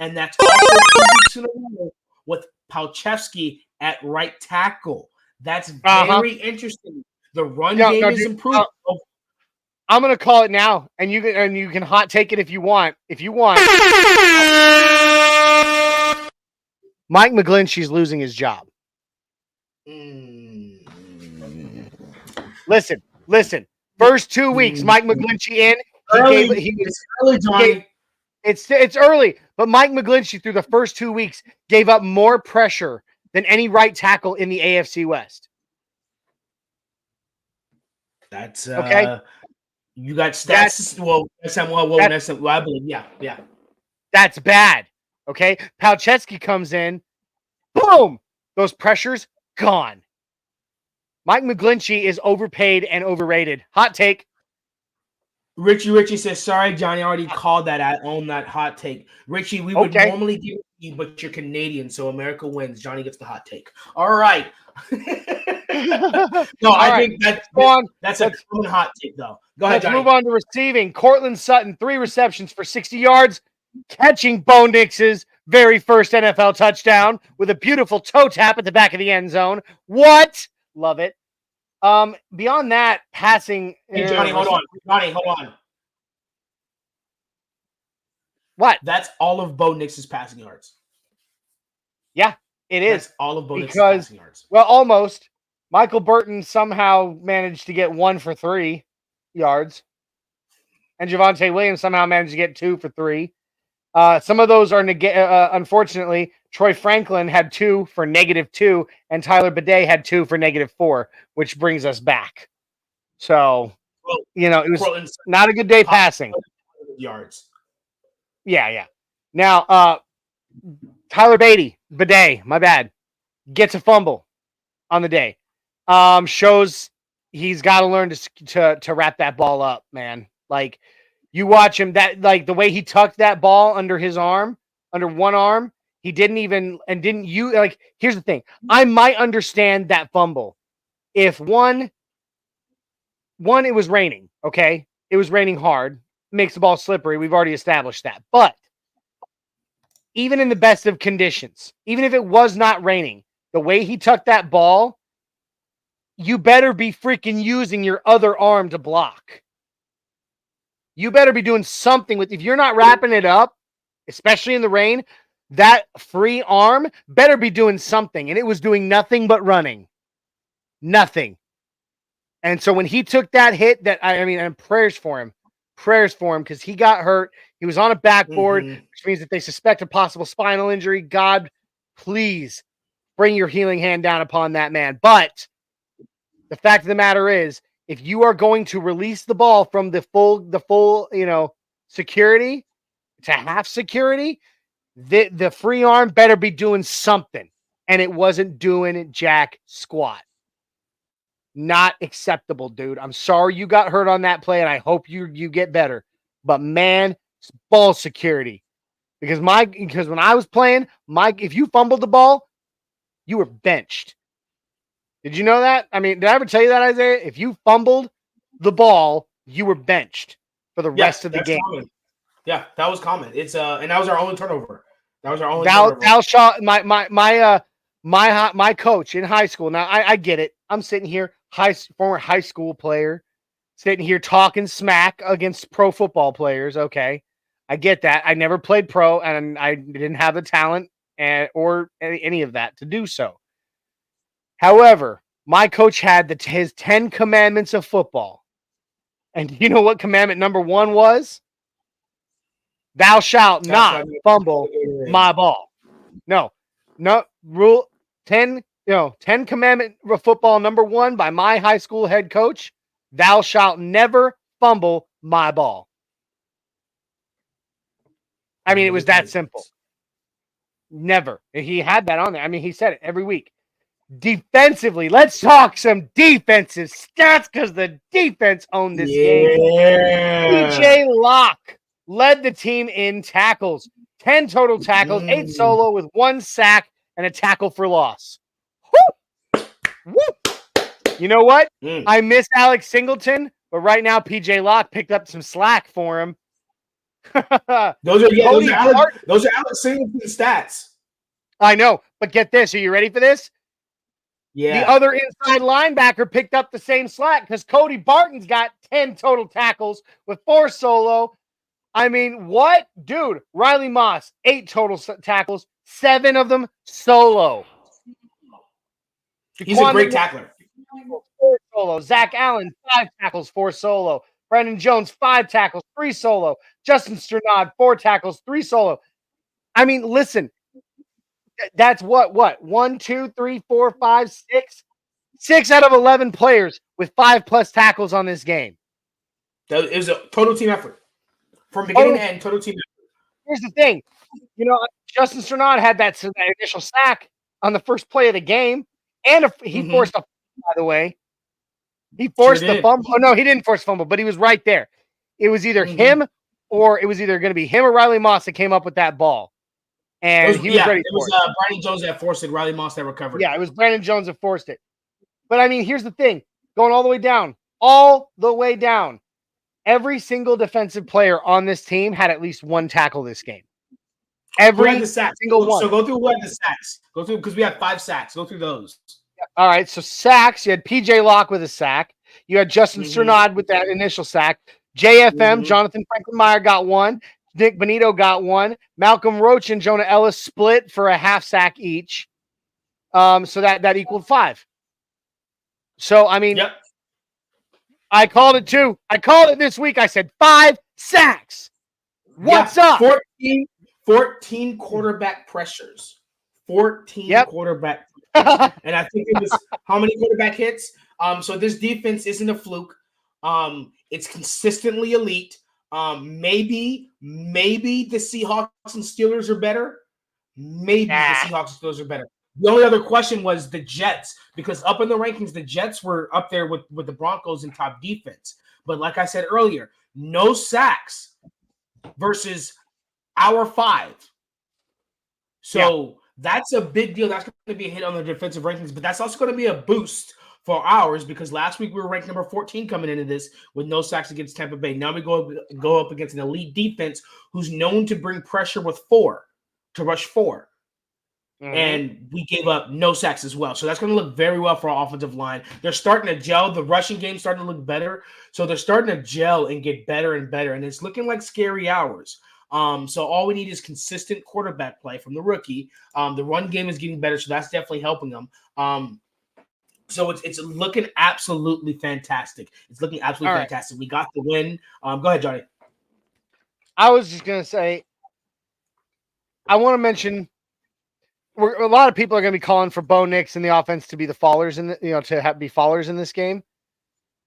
and that's also 2 weeks in a row with Palchevsky at right tackle. That's very interesting. The run game is improved. I'm gonna call it now, and you can hot take it if you want. Mike McGlinchey's losing his job. Listen. First 2 weeks, Mike McGlinchey in. It's early, Johnny. It's early, but Mike McGlinchey through the first 2 weeks gave up more pressure than any right tackle in the AFC West. That's okay. You got stats. I believe. Yeah. That's bad. Okay. Palchevsky comes in. Boom. Those pressures gone. Mike McGlinchey is overpaid and overrated. Hot take. Richie says, sorry, Johnny, I already called that. I own that hot take. Richie, we would normally give it to you, but you're Canadian, so America wins. Johnny gets the hot take. All right. I think that's a common hot take, though. Go ahead, Johnny. Let's move on to receiving. Cortland Sutton, 3 receptions for 60 yards, catching Bo Nix's very first NFL touchdown with a beautiful toe tap at the back of the end zone. What? Love it. Beyond that, passing. Hey, Johnny, hold on. What? That's all of Bo Nix's passing yards. Yeah, it is. That's all of Bo Nix's passing yards. Well, almost. Michael Burton somehow managed to get 1 for 3 yards. And Javonte Williams somehow managed to get 2 for 3. Some of those are unfortunately, Troy Franklin had 2 for -2, and Tyler Bidet had 2 for -4, which brings us back. So, it was not a good day passing. Yards. Yeah. Now, Tyler Bidet, my bad, gets a fumble on the day. Shows he's got to learn to wrap that ball up, man. Like, you watch him, the way he tucked that ball under his arm, under one arm, he didn't here's the thing. I might understand that fumble if one, it was raining, okay? It was raining hard, makes the ball slippery. We've already established that. But even in the best of conditions, even if it was not raining, the way he tucked that ball, you better be freaking using your other arm to block. You better be doing something if you're not wrapping it up, especially in the rain, that free arm better be doing something. And it was doing nothing but running. Nothing. And so when he took that hit, and prayers for him because he got hurt. He was on a backboard, which means if they suspect a possible spinal injury, God, please bring your healing hand down upon that man. But the fact of the matter is, if you are going to release the ball from the full, security to half security, the free arm better be doing something. And it wasn't doing jack squat. Not acceptable, dude. I'm sorry you got hurt on that play, and I hope you get better. But man, it's ball security. Because when I was playing, if you fumbled the ball, you were benched. Did you know that? I mean, did I ever tell you that, Isaiah? If you fumbled the ball, you were benched for the rest of the game. Common. Yeah, that was common. It's and that was our only turnover. My coach in high school. Now I get it. I'm sitting here, former high school player, sitting here talking smack against pro football players. Okay, I get that. I never played pro, and I didn't have the talent or any of that to do so. However, my coach had his 10 commandments of football. And you know what commandment number 1 was? Thou shalt not fumble my ball. No. Rule 10, 10 commandment of football number 1 by my high school head coach. Thou shalt never fumble my ball. I mean, it was that simple. Never. He had that on there. I mean, he said it every week. Defensively, let's talk some defensive stats because the defense owned this game. PJ Locke led the team in tackles. 10 total tackles, 8 solo with 1 sack and a tackle for loss. Woo! Woo! You know what? I miss Alex Singleton, but right now PJ Locke picked up some slack for him. Those are Alex Singleton stats. I know, but get this. Are you ready for this? Yeah. The other inside linebacker picked up the same slack because Cody Barton's got 10 total tackles with 4 solo. I mean, what? Dude, Riley Moss, 8 total tackles, 7 of them solo. He's a great tackler. 4 solo. Zach Allen, 5 tackles, 4 solo. Brandon Jones, 5 tackles, 3 solo. Justin Strnad, 4 tackles, 3 solo. I mean, listen, that's what? 1, 2, 3, 4, 5, 6? 6 out of 11 players with 5+ tackles on this game. It was a total team effort. From beginning to end, total team effort. Here's the thing. Justin Strnad had that initial sack on the first play of the game. And he forced a fumble, by the way. He forced the fumble. Oh, no, he didn't force a fumble, but he was right there. It was either him or it was either going to be him or Riley Moss that came up with that ball. And he was ready it was Brandon Jones that forced it, Riley Moss that recovered. Yeah, it was Brandon Jones that forced it. But, I mean, here's the thing. Going all the way down. Every single defensive player on this team had at least 1 tackle this game. Every single one. So go through what the sacks. Go through because we have 5 sacks. Go through those. All right. So sacks. You had PJ Locke with a sack. You had Justin Strnad with that initial sack. JFM, Jonathan Franklin Meyer got 1. Nick Benito got 1. Malcolm Roach and Jonah Ellis split for a half sack each. So that equaled 5. So, I mean, I called it too. I called it this week. I said 5 sacks. What's up? 14 quarterback pressures. 14 quarterback pressures. And I think it was how many quarterback hits? So this defense isn't a fluke. It's consistently elite. Maybe the Seahawks and Steelers are better. Maybe the Seahawks and Steelers are better. The only other question was the Jets, because up in the rankings, the Jets were up there with the Broncos in top defense. But like I said earlier, no sacks versus our 5. So that's a big deal. That's going to be a hit on the defensive rankings, but that's also going to be a boost for ours because last week we were ranked number 14 coming into this with no sacks against Tampa Bay. Now we go up against an elite defense who's known to bring pressure with 4, to rush 4. And we gave up no sacks as well. So that's going to look very well for our offensive line. They're starting to gel. The rushing game's starting to look better. So they're starting to gel and get better and better. And it's looking like scary hours. So all we need is consistent quarterback play from the rookie. The run game is getting better, so that's definitely helping them. So it's looking absolutely fantastic. It's looking absolutely fantastic. We got the win. Go ahead, Johnny. I was just going to say, I want to mention a lot of people are going to be calling for Bo Nix and the offense to be the fallers be fallers in this game.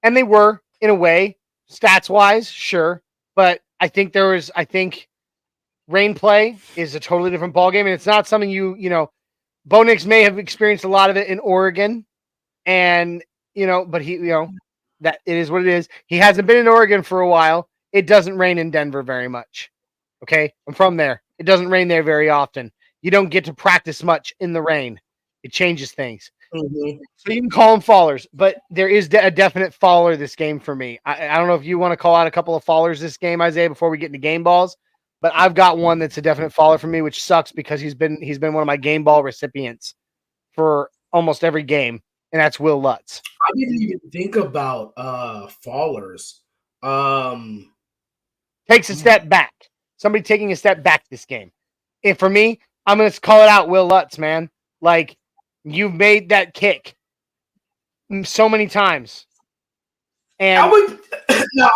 And they were, in a way, stats wise, sure. But I think rain play is a totally different ballgame. And it's not something Bo Nix may have experienced a lot of it in Oregon. And, but that it is what it is. He hasn't been in Oregon for a while. It doesn't rain in Denver very much. Okay. I'm from there. It doesn't rain there very often. You don't get to practice much in the rain. It changes things. So you can call them fallers, but there is a definite faller this game for me. I don't know if you want to call out a couple of fallers this game, Isaiah, before we get into game balls, but I've got one that's a definite faller for me, which sucks because he's been one of my game ball recipients for almost every game, and that's Will Lutz. I didn't even think about fallers. Takes a step back. Somebody taking a step back this game. And for me, I'm going to call it out, Will Lutz, man. Like, you've made that kick so many times. And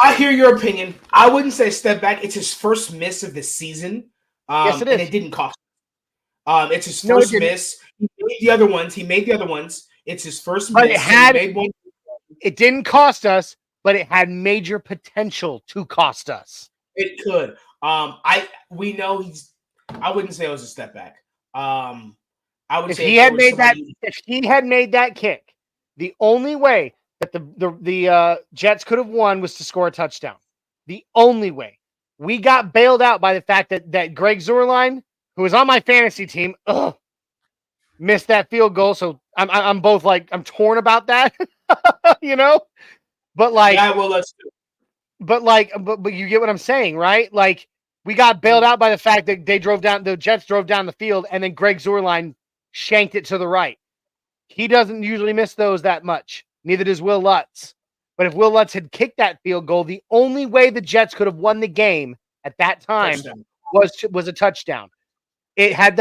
I hear your opinion. I wouldn't say step back. It's his first miss of the season. Yes, it is. And it didn't cost him. It's his first miss. He made the other ones. It's his first but miss. It didn't cost us, but it had major potential to cost us. It could. We know I wouldn't say it was a step back. I would if say he had made that kick, the only way that the Jets could have won was to score a touchdown. The only way. We got bailed out by the fact that Greg Zuerlein, who was on my fantasy team, missed that field goal. So I'm both like I'm torn about that, But like, yeah, well, let's do. But you get what I'm saying, right? Like We got bailed out by the fact that the Jets drove down the field, and then Greg Zuerlein shanked it to the right. He doesn't usually miss those that much. Neither does Will Lutz. But if Will Lutz had kicked that field goal, the only way the Jets could have won the game at that time was a touchdown. It had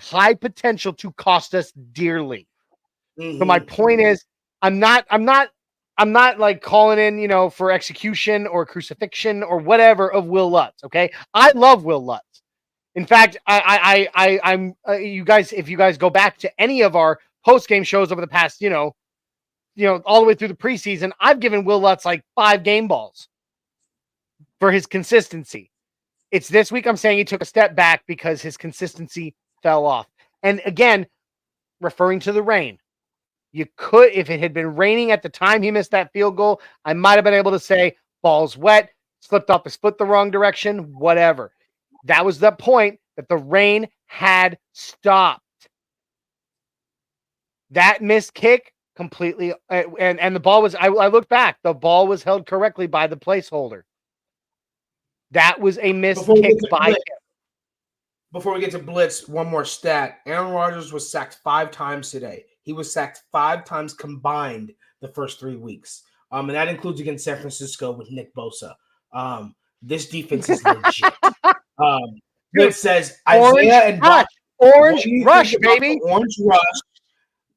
high potential to cost us dearly. So my point is, I'm not like calling in, for execution or crucifixion or whatever of Will Lutz. Okay, I love Will Lutz. In fact, I'm you guys. If you guys go back to any of our post game shows over the past, all the way through the preseason, I've given Will Lutz like 5 game balls for his consistency. It's this week I'm saying he took a step back because his consistency fell off. And again, referring to the rain. You could, if it had been raining at the time he missed that field goal, I might have been able to say ball's wet, slipped off the split the wrong direction, whatever. That was the point that the rain had stopped. That missed kick completely, and the ball was, I looked back, the ball was held correctly by the placeholder. That was a missed kick by him. Before we get to blitz, one more stat. Aaron Rodgers was sacked 5 times today. He was sacked 5 times combined the first 3 weeks. And that includes against San Francisco with Nick Bosa. This defense is legit. It says Isaiah and Bob. Orange Rush, baby. Orange Rush.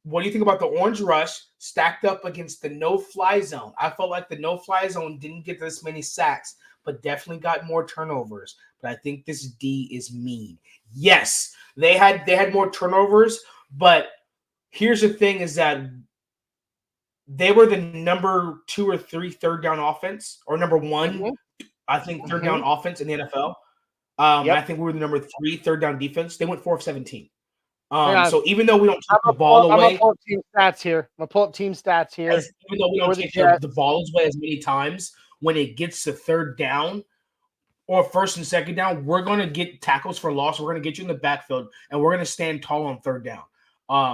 What do you think about the Orange Rush stacked up against the no-fly zone? I felt like the no-fly zone didn't get this many sacks, but definitely got more turnovers. But I think this D is mean. Yes, they had more turnovers, but here's the thing is that they were the number 2 or 3 third down offense, or number 1, I think, third down offense in the NFL. I think we were the number 3 third down defense. They went 4 of 17. So even though we don't take the ball away, I'm going to pull up team stats here. Even though we don't take the ball away as many times, when it gets to third down or first and second down, we're going to get tackles for loss. We're going to get you in the backfield, and we're going to stand tall on third down.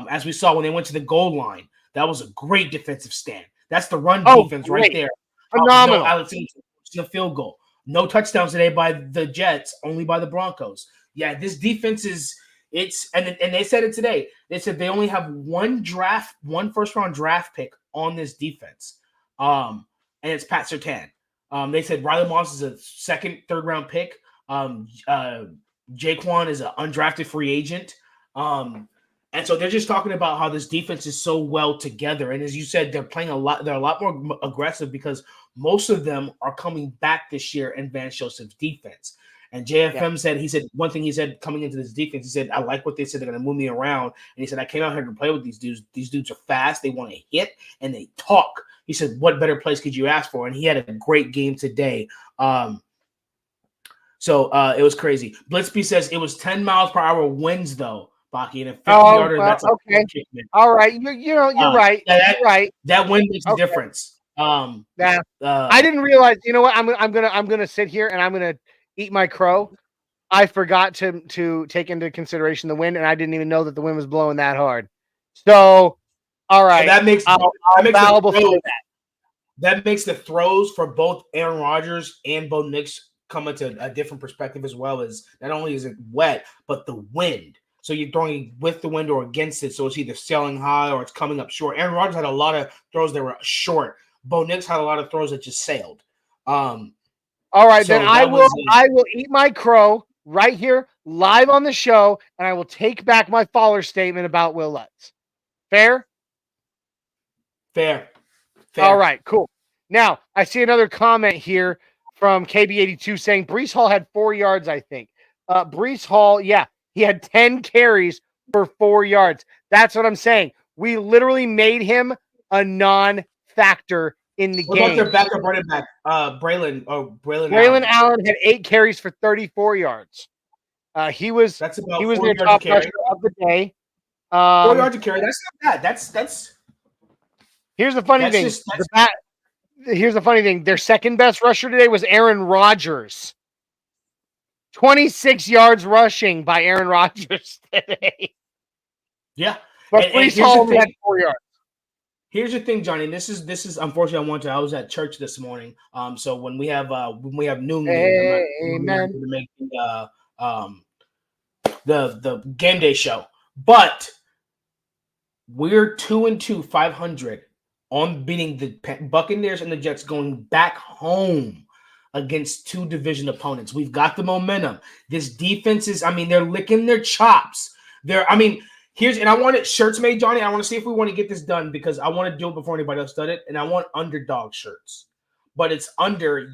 As we saw when they went to the goal line, that was a great defensive stand. That's the run defense right there. Phenomenal. The field goal. No touchdowns today by the Jets, only by the Broncos. Yeah, this defense is and they said it today. They said they only have one first round draft pick on this defense. And it's Pat Surtain. They said Riley Moss is a second, third round pick. Jaquan is an undrafted free agent. And so they're just talking about how this defense is so well together. And as you said, they're playing they're a lot more aggressive because most of them are coming back this year in Van Joseph's defense. And JFM said one thing he said coming into this defense, he said, I like what they said. They're going to move me around. And he said, I came out here to play with these dudes. These dudes are fast. They want to hit and they talk. He said, what better place could you ask for? And he had a great game today. So it was crazy. Blitzby says it was 10 miles per hour winds, though, Baki. And a 50-yarder, that's okay. Kick, all right. You're right. You're right. That wind makes a difference. I didn't realize, you know what? I'm gonna sit here and I'm gonna eat my crow. I forgot to take into consideration the wind, and I didn't even know that the wind was blowing that hard. So, all right, so that makes the throws for both Aaron Rodgers and Bo Nix come into a different perspective as well. As not only is it wet, but the wind. So you're throwing with the wind or against it, so it's either sailing high or it's coming up short. Aaron Rodgers had a lot of throws that were short. Bo Nix had a lot of throws that just sailed. All right, so then I will eat my crow right here live on the show, and I will take back my Fowler statement about Will Lutz. Fair? Fair. All right, cool. Now, I see another comment here from KB82 saying Breece Hall had 4 yards, I think. Breece Hall, he had 10 carries for 4 yards. That's what I'm saying. We literally made him a non-factor in the game. What about their backup running back, Braylon Allen had 8 carries for 34 yards. He was their top rusher of the day. 4 yards a carry. That's not bad. That's. Here's the funny thing. Here's the funny thing. Their second best rusher today was Aaron Rodgers. 26 yards rushing by Aaron Rodgers today. Yeah. But Breece Hall had 4 yards. Here's the thing, Johnny. This is unfortunately I was at church this morning. So when we have noon games, I'm not going to make the game day show. But we're 2-2, 500 on beating the Buccaneers and the Jets going back home against two division opponents. We've got the momentum. This defense is, they're licking their chops. And I wanted shirts made, Johnny. I want to see if we want to get this done because I want to do it before anybody else does it. And I want underdog shirts. But it's under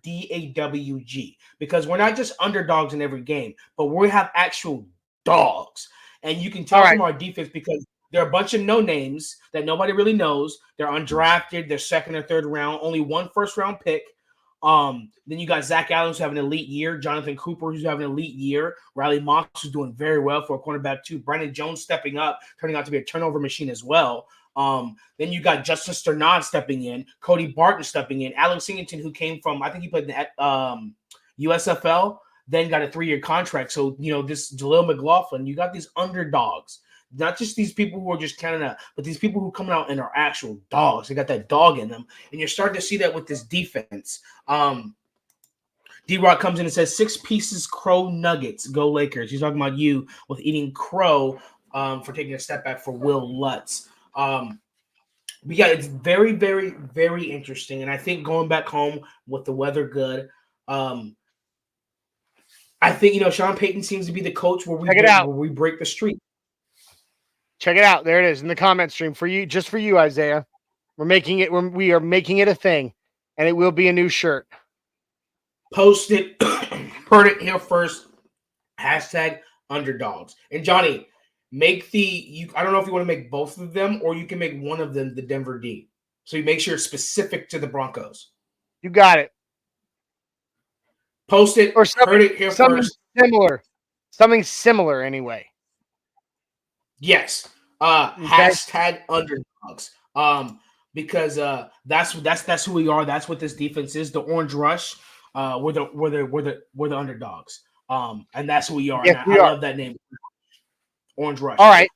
DAWG because we're not just underdogs in every game, but we have actual dogs. And you can tell from our defense because there are a bunch of no names that nobody really knows. They're undrafted. They're second or third round. Only one first round pick. Then you got Zach Allen who's having an elite year. Jonathan Cooper who's having an elite year. Riley Moss who's doing very well for a cornerback too. Brandon Jones stepping up, turning out to be a turnover machine as well. Then you got Justin Sternad stepping in. Cody Barton stepping in. Alex Singleton who came from, I think he played in the USFL, then got a 3-year contract. So, this Jaleel McLaughlin, you got these underdogs. Not just these people who are just counting out, but these people who come out and are actual dogs. They got that dog in them. And you're starting to see that with this defense. D-Rock comes in and says, 6 pieces Crow Nuggets. Go Lakers. He's talking about you with eating crow for taking a step back for Will Lutz. It's very, very, very interesting. And I think going back home with the weather good, I think, Sean Payton seems to be the coach where we break the streak. Check it out. There it is in the comment stream for you, just for you, Isaiah. We are making it a thing, and it will be a new shirt. Post it. Heard it here first. Hashtag underdogs. And Johnny, I don't know if you want to make both of them or you can make one of them the Denver D. So you make sure it's specific to the Broncos. You got it. Post it. Or heard it here first. Something similar anyway. Yes. Hashtag underdogs. Because that's who we are. That's what this defense is. The Orange Rush. We're the underdogs. And that's who we are. Yes, I love that name. Orange Rush. All right.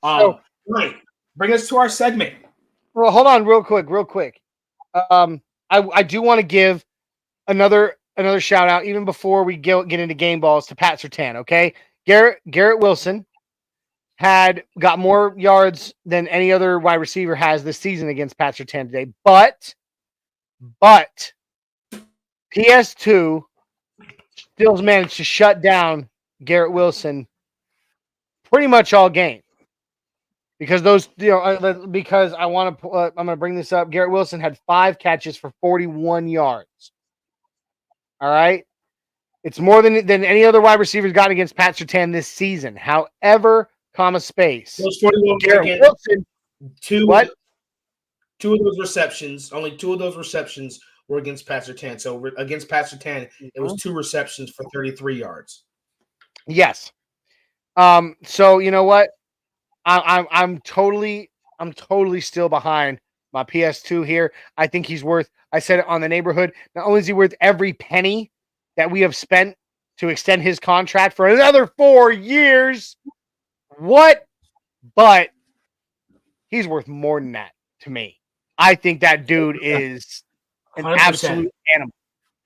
Right. Bring us to our segment. Well, hold on real quick. I do want to give another shout out even before we get into game balls to Pat Surtain, okay? Garrett Wilson got more yards than any other wide receiver has this season against Pat Surtain today. But PS2 still managed to shut down Garrett Wilson pretty much all game. Because because I want to, I'm going to bring this up. Garrett Wilson had 5 catches for 41 yards. All right. It's more than any other wide receiver's gotten against Pat Surtain this season. However, space. Those 41 Garrett Wilson. Two of those receptions, only 2 of those receptions were against Pat Surtain. So against Pat Surtain, it was 2 receptions for 33 yards. Yes. So you know what? I'm totally still behind my PS2 here. I think he's worth, I said it on the neighborhood, not only is he worth every penny that we have spent to extend his contract for another 4 years. But he's worth more than that to me. I think that dude is an 100%. Absolute animal.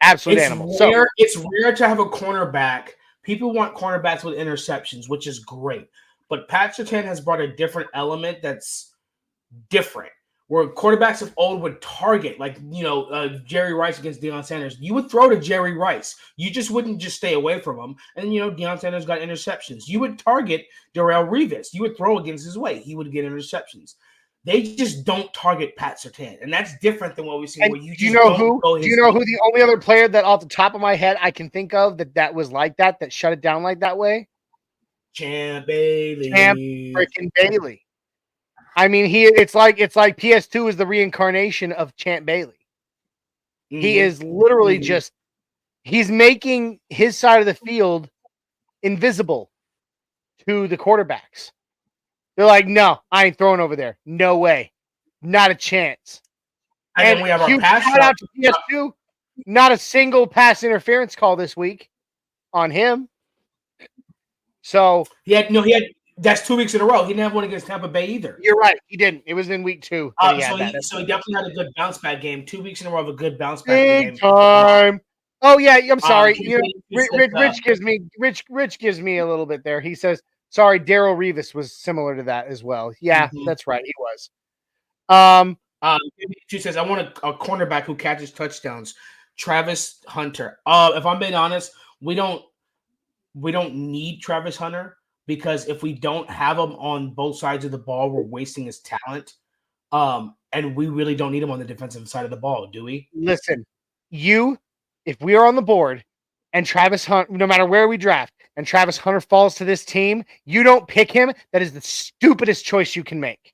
Absolute animal. It's rare to have a cornerback. People want cornerbacks with interceptions, which is great. But Pat Surtain has brought a different element that's different. Where quarterbacks of old would target, like, Jerry Rice against Deion Sanders. You would throw to Jerry Rice. You just wouldn't just stay away from him. And, Deion Sanders got interceptions. You would target Darrelle Revis. You would throw against his way. He would get interceptions. They just don't target Pat Surtain. And that's different than what we've seen. Where you do you know who the only other player that off the top of my head I can think of that was like that shut it down like that way? Champ Bailey. Champ freaking Bailey. I mean, it's like PS2 is the reincarnation of Champ Bailey. Mm-hmm. He is literally he's making his side of the field invisible to the quarterbacks. They're like, no, I ain't throwing over there. No way. Not a chance. And we have our pass shout out to PS2. Not a single pass interference call this week on him. So he had That's 2 weeks in a row. He didn't have one against Tampa Bay either. You're right. He didn't. It was in week 2 that he had that. So he definitely had a good bounce back game. 2 weeks in a row of a good bounce back Big game. time. Oh yeah, I'm sorry. Rich Rich gives me a little bit there. He says, "Sorry, Darrelle Revis was similar to that as well." Yeah, that's right. He was. She says, "I want a cornerback who catches touchdowns." Travis Hunter. If I'm being honest, we don't need Travis Hunter because if we don't have him on both sides of the ball, we're wasting his talent. And we really don't need him on the defensive side of the ball, do we? Listen, if we are on the board and Travis Hunter, no matter where we draft, and Travis Hunter falls to this team, you don't pick him. That is the stupidest choice you can make.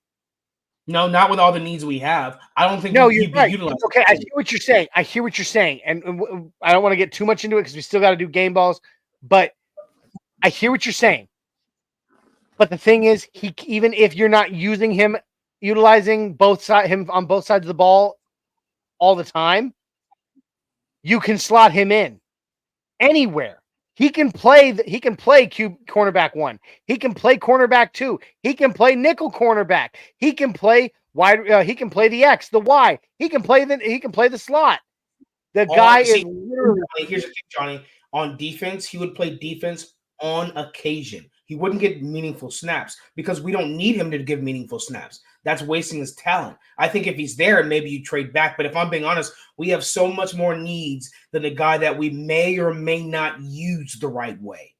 No, not with all the needs we have. I don't think you're right. Okay, I hear what you're saying. And I don't want to get too much into it because we still got to do game balls. But I hear what you're saying. But the thing is, even if you're not using him, utilizing him on both sides of the ball all the time, you can slot him in anywhere. He can play cornerback 1. He can play cornerback 2. He can play nickel cornerback. He can play wide. He can play the X, the Y. He can play the slot. The guy is literally. Here's the thing, Johnny. On defense, he would play defense on occasion. He wouldn't get meaningful snaps because we don't need him to give meaningful snaps. That's wasting his talent. I think if he's there, maybe you trade back. But if I'm being honest, we have so much more needs than a guy that we may or may not use the right way.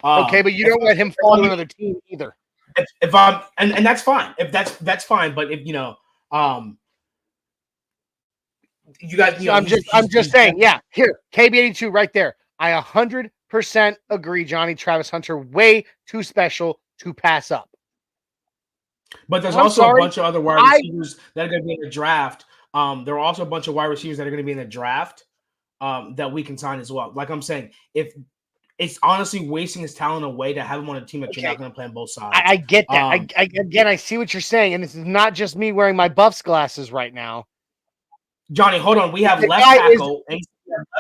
Okay, but you don't let him fall to another team either. If I'm and that's fine. If that's fine. But if you guys, I'm just saying. Yeah, here, KB82 right there. I 100% agree, Johnny. Travis Hunter way too special to pass up. But there's also a bunch of other wide receivers that are going to be in the draft. There are also a bunch of wide receivers that are going to be in the draft that we can sign as well. Like I'm saying, if it's honestly wasting his talent away to have him on a team that you're not going to play on both sides. I get that. I see what you're saying, and this is not just me wearing my Buffs glasses right now. Johnny, hold on. We have left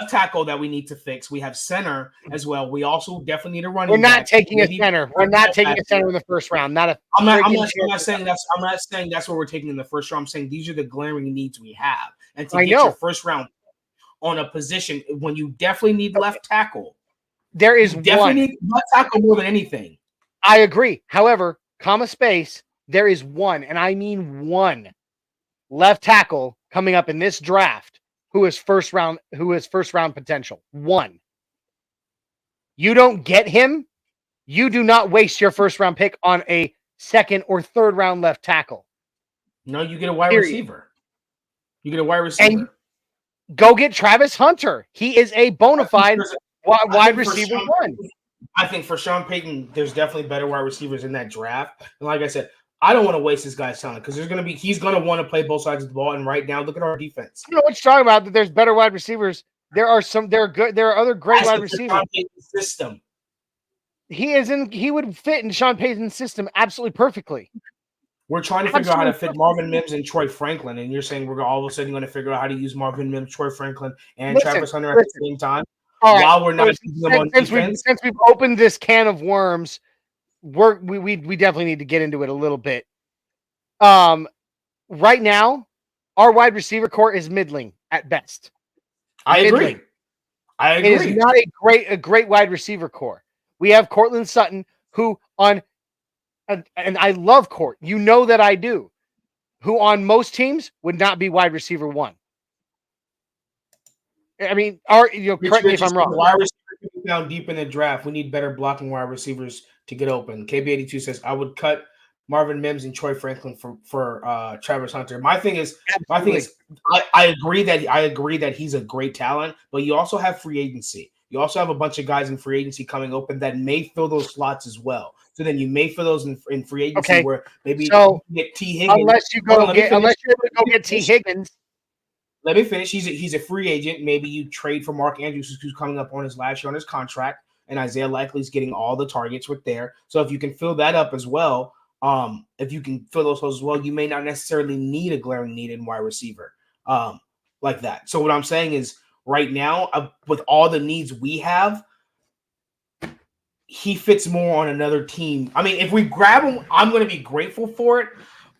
tackle that we need to fix. We have center as well. We also definitely need a running. We're not taking a center. We're not taking a center in the first round. I'm not saying that's what we're taking in the first round. I'm saying these are the glaring needs we have. And to get your first round on a position when you definitely need left tackle, there is definitely need left tackle more than anything. I agree. However, there is one, and I mean one left tackle coming up in this draft who is first round potential. One. You don't get him, you do not waste your first round pick on a second or third round left tackle. No, you get a wide receiver. You get a wide receiver. And go get Travis Hunter. He is a bona fide wide receiver 1. I think for Sean Payton, there's definitely better wide receivers in that draft. And like I said, I don't want to waste this guy's talent because he's going to want to play both sides of the ball. And right now, look at our defense. You know what you're talking about? That there's better wide receivers. There are other great wide receivers. Sean Payton's system. He would fit in Sean Payton's system absolutely perfectly. We're trying to figure out how to fit Marvin Mims and Troy Franklin, and you're saying we're all of a sudden going to figure out how to use Marvin Mims, Troy Franklin, and Travis Hunter at the same time. All while we're not using them on defense. Since we've opened this can of worms, we definitely need to get into it a little bit. Right now, our wide receiver core is middling at best. I agree. It is not a great wide receiver core. We have Cortland Sutton, who and I love Court. You know that I do. Who on most teams would not be wide receiver 1. I mean, correct me if I'm wrong. Wide receiver can be down deep in the draft. We need better blocking wide receivers to get open. KB82 says I would cut Marvin Mims and Troy Franklin for Travis Hunter. My thing is, I agree that he's a great talent, but you also have free agency. You also have a bunch of guys in free agency coming open that may fill those slots as well. So then you may fill those in free agency where maybe you get T. Higgins. Unless you're able to go get T. Higgins. Let me finish. He's a free agent. Maybe you trade for Mark Andrews, who's coming up on his last year on his contract, and Isaiah Likely's getting all the targets with there. So if you can fill that up as well, if you can fill those holes as well, you may not necessarily need a glaring need in wide receiver like that. So what I'm saying is right now, with all the needs we have, he fits more on another team. I mean, if we grab him, I'm going to be grateful for it.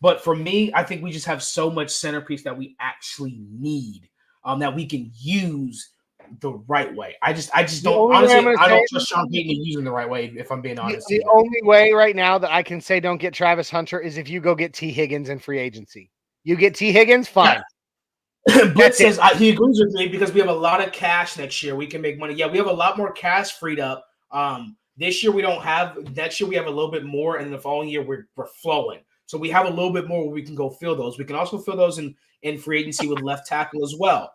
But for me, I think we just have so much centerpiece that we actually need, that we can use the right way. I just don't honestly. I don't trust Sean Payton to use him the right way. If I'm being honest, the only way right now that I can say don't get Travis Hunter is if you go get T. Higgins in free agency. You get T. Higgins, fine. Yeah. Blitz says he agrees with me because we have a lot of cash next year. We can make money. Yeah, we have a lot more cash freed up. This year we don't have. Next year we have a little bit more, and the following year we're flowing. So we have a little bit more where we can go fill those. We can also fill those in free agency with left tackle as well.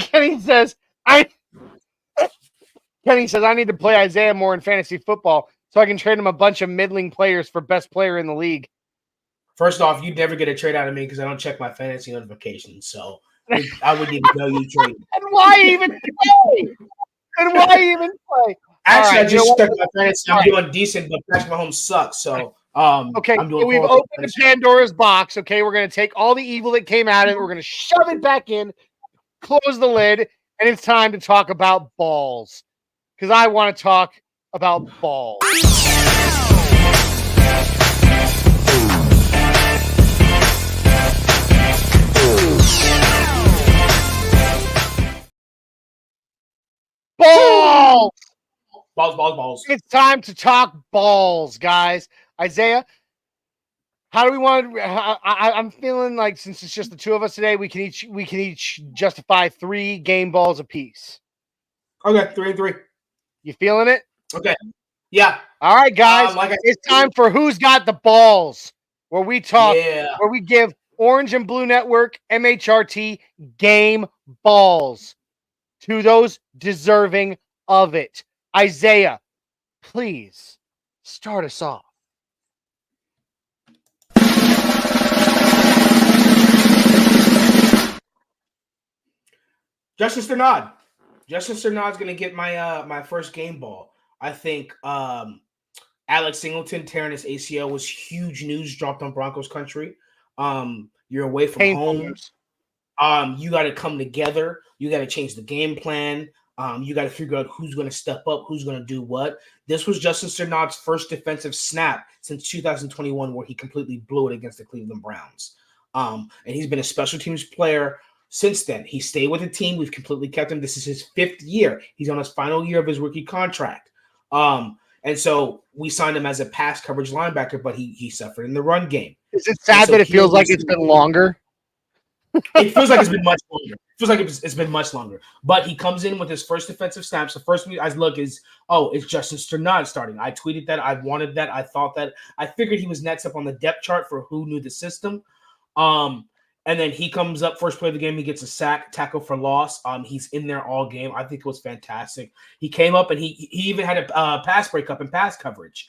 Kenny says I need to play Isaiah more in fantasy football so I can trade him a bunch of middling players for best player in the league. First off, you'd never get a trade out of me because I don't check my fantasy notifications. So I would need to know you traded. And why even play? Actually, I just checked my fantasy. I'm doing decent, but Patrick Mahomes sucks. So okay, we've opened the Pandora's box. Okay, we're gonna take all the evil that came out of it. We're gonna shove it back in, close the lid, and it's time to talk about balls. Because I want to talk about balls. Balls! Balls. It's time to talk balls, guys. Isaiah, how do we want to? I'm feeling like since it's just the two of us today, we can each justify 3 game balls apiece. Okay, 3 and 3. You feeling it? Okay. Yeah. All right, guys. It's time for Who's Got the Balls, where we talk, where we give Orange and Blue Network, MHRT, game balls to those deserving of it. Isaiah, please start us off. Justin Sternad. Justin Sternad's going to get my first game ball. I think Alex Singleton tearing his ACL was huge news dropped on Broncos Country. You're away from home. You got to come together. You got to change the game plan. You got to figure out who's going to step up, who's going to do what. This was Justin Sternad's first defensive snap since 2021 where he completely blew it against the Cleveland Browns. And he's been a special teams player since then. He stayed with the team. We've completely kept him. This is his 5th year. He's on his final year of his rookie contract. And so we signed him as a pass coverage linebacker, but he suffered in the run game. Is it sad that it feels like it's been longer? It feels like it's been much longer. It feels like it's been much longer. But he comes in with his first defensive snaps. The first I look is, it's Justin Sternad starting. I tweeted that. I wanted that. I thought that. I figured he was next up on the depth chart for who knew the system. And then he comes up first play of the game. He gets a sack, tackle for loss. He's in there all game. I think it was fantastic. He came up and he even had a pass breakup and pass coverage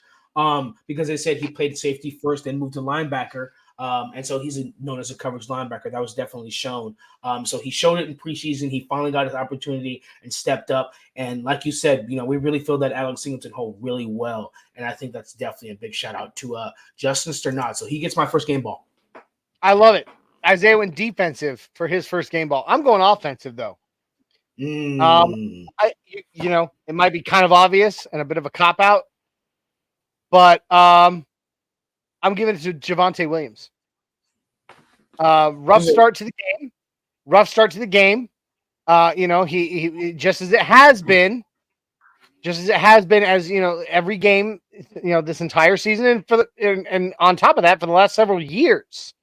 because they said he played safety first and moved to linebacker. And so he's known as a coverage linebacker. That was definitely shown. So he showed it in preseason. He finally got his opportunity and stepped up. And like you said, we really filled that Alex Singleton hole really well. And I think that's definitely a big shout out to Justin Sternad. So he gets my first game ball. I love it. Isaiah went defensive for his first game ball. I'm going offensive though. It might be kind of obvious and a bit of a cop out, but I'm giving it to Javonte Williams. Rough start to the game. He just as it has been, as every game, this entire season, and on top of that, for the last several years.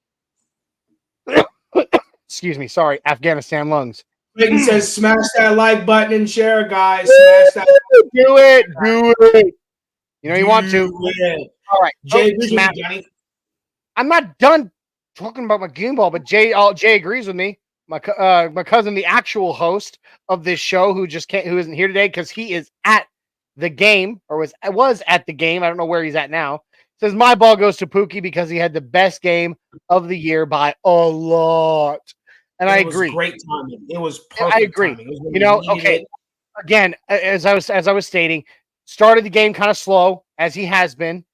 Excuse me, sorry, Afghanistan lungs. Clayton says, "Smash that like button and share, guys. Smash that. Do it. You want to. All right, Jay. I'm not done talking about my game ball, but Jay agrees with me. My cousin, the actual host of this show, who isn't here today because he is at the game or was at the game. I don't know where he's at now. Says my ball goes to Pookie because he had the best game of the year by a lot, and I agree. Great timing. It was perfect. I agree. Okay. Again, as I was stating, started the game kind of slow as he has been,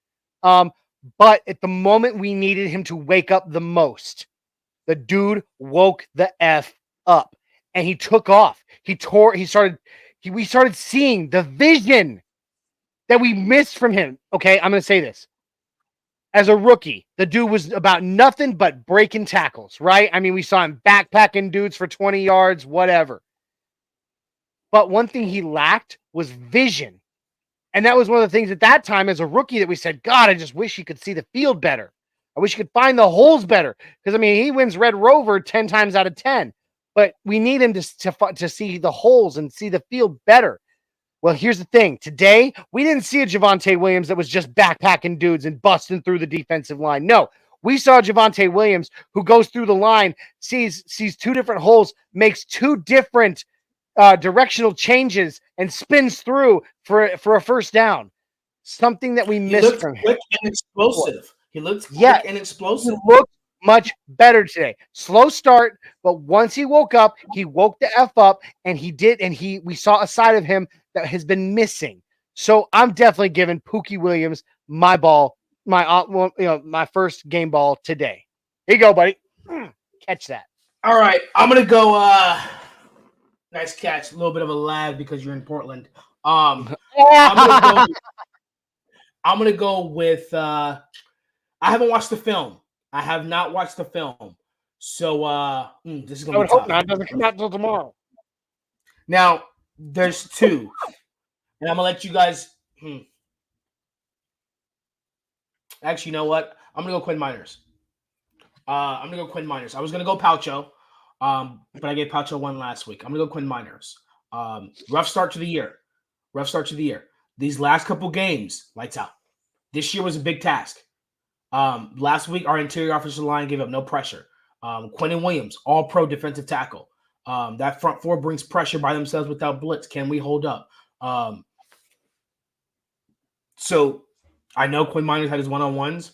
but at the moment we needed him to wake up the most, the dude woke the F up. and he took off. We started seeing the vision that we missed from him. Okay, I'm going to say this. As a rookie, the dude was about nothing but breaking tackles, right? I mean, we saw him backpacking dudes for 20 yards, whatever. But one thing he lacked was vision. And that was one of the things at that time as a rookie that we said, God, I just wish he could see the field better. I wish he could find the holes better. Because, I mean, he wins Red Rover 10 times out of 10. But we need him to see the holes and see the field better. Well, here's the thing. Today, we didn't see a Javonte Williams that was just backpacking dudes and busting through the defensive line. No, we saw Javonte Williams who goes through the line, sees two different holes, makes two different directional changes, and spins through for a first down. Something that we missed from him. Quick and explosive. He looked quick and explosive. He looked much better today. Slow start, but once he woke up, he woke the F up, and we saw a side of him that has been missing. So I'm definitely giving Pookie Williams my ball, my first game ball today. Here you go, buddy. Catch that. All right, I'm gonna go. Nice catch. A little bit of a lag because you're in Portland. I'm gonna go with. I haven't watched the film. I have not watched the film, so this is gonna be tough. Hope not. It doesn't come out until tomorrow. Now there's two, and I'm gonna let you guys. Actually, you know what? I'm gonna go Quinn Miners. I was gonna go Paucho, but I gave Paucho one last week. I'm gonna go Quinn Miners. Rough start to the year. These last couple games, lights out. This year was a big task. Last week, our interior offensive line gave up no pressure. Quentin Williams, all-pro defensive tackle. That front four brings pressure by themselves without blitz. Can we hold up? So I know Quinn Miners had his one-on-ones,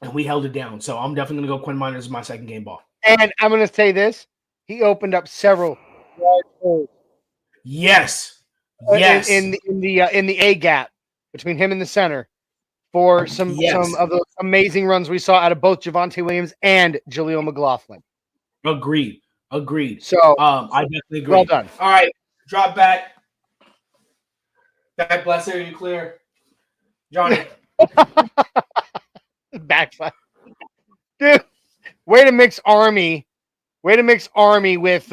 and we held it down. So I'm definitely going to go Quinn Miners as my second game ball. And I'm going to say this. He opened up several holes. Yes. In the A gap between him and the center for some of those amazing runs we saw out of both Javonte Williams and Jaleel McLaughlin. Agreed. So I definitely agree. Well done. All right, drop back. Back blast area, you clear. Johnny. Backfire. Dude, way to mix Army with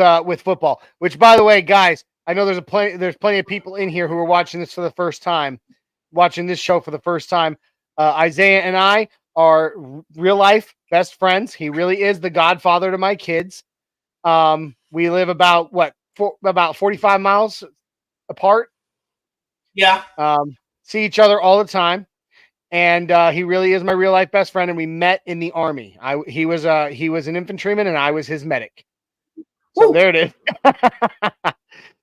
football. Which, by the way, guys, I know there's plenty of people in here who are watching this for the first time, watching this show for the first time. Isaiah and I are real life best friends. He really is the godfather to my kids. We live about 45 miles apart. Yeah. See each other all the time. And he really is my real life best friend. And we met in the Army. He was an infantryman and I was his medic. So there it is.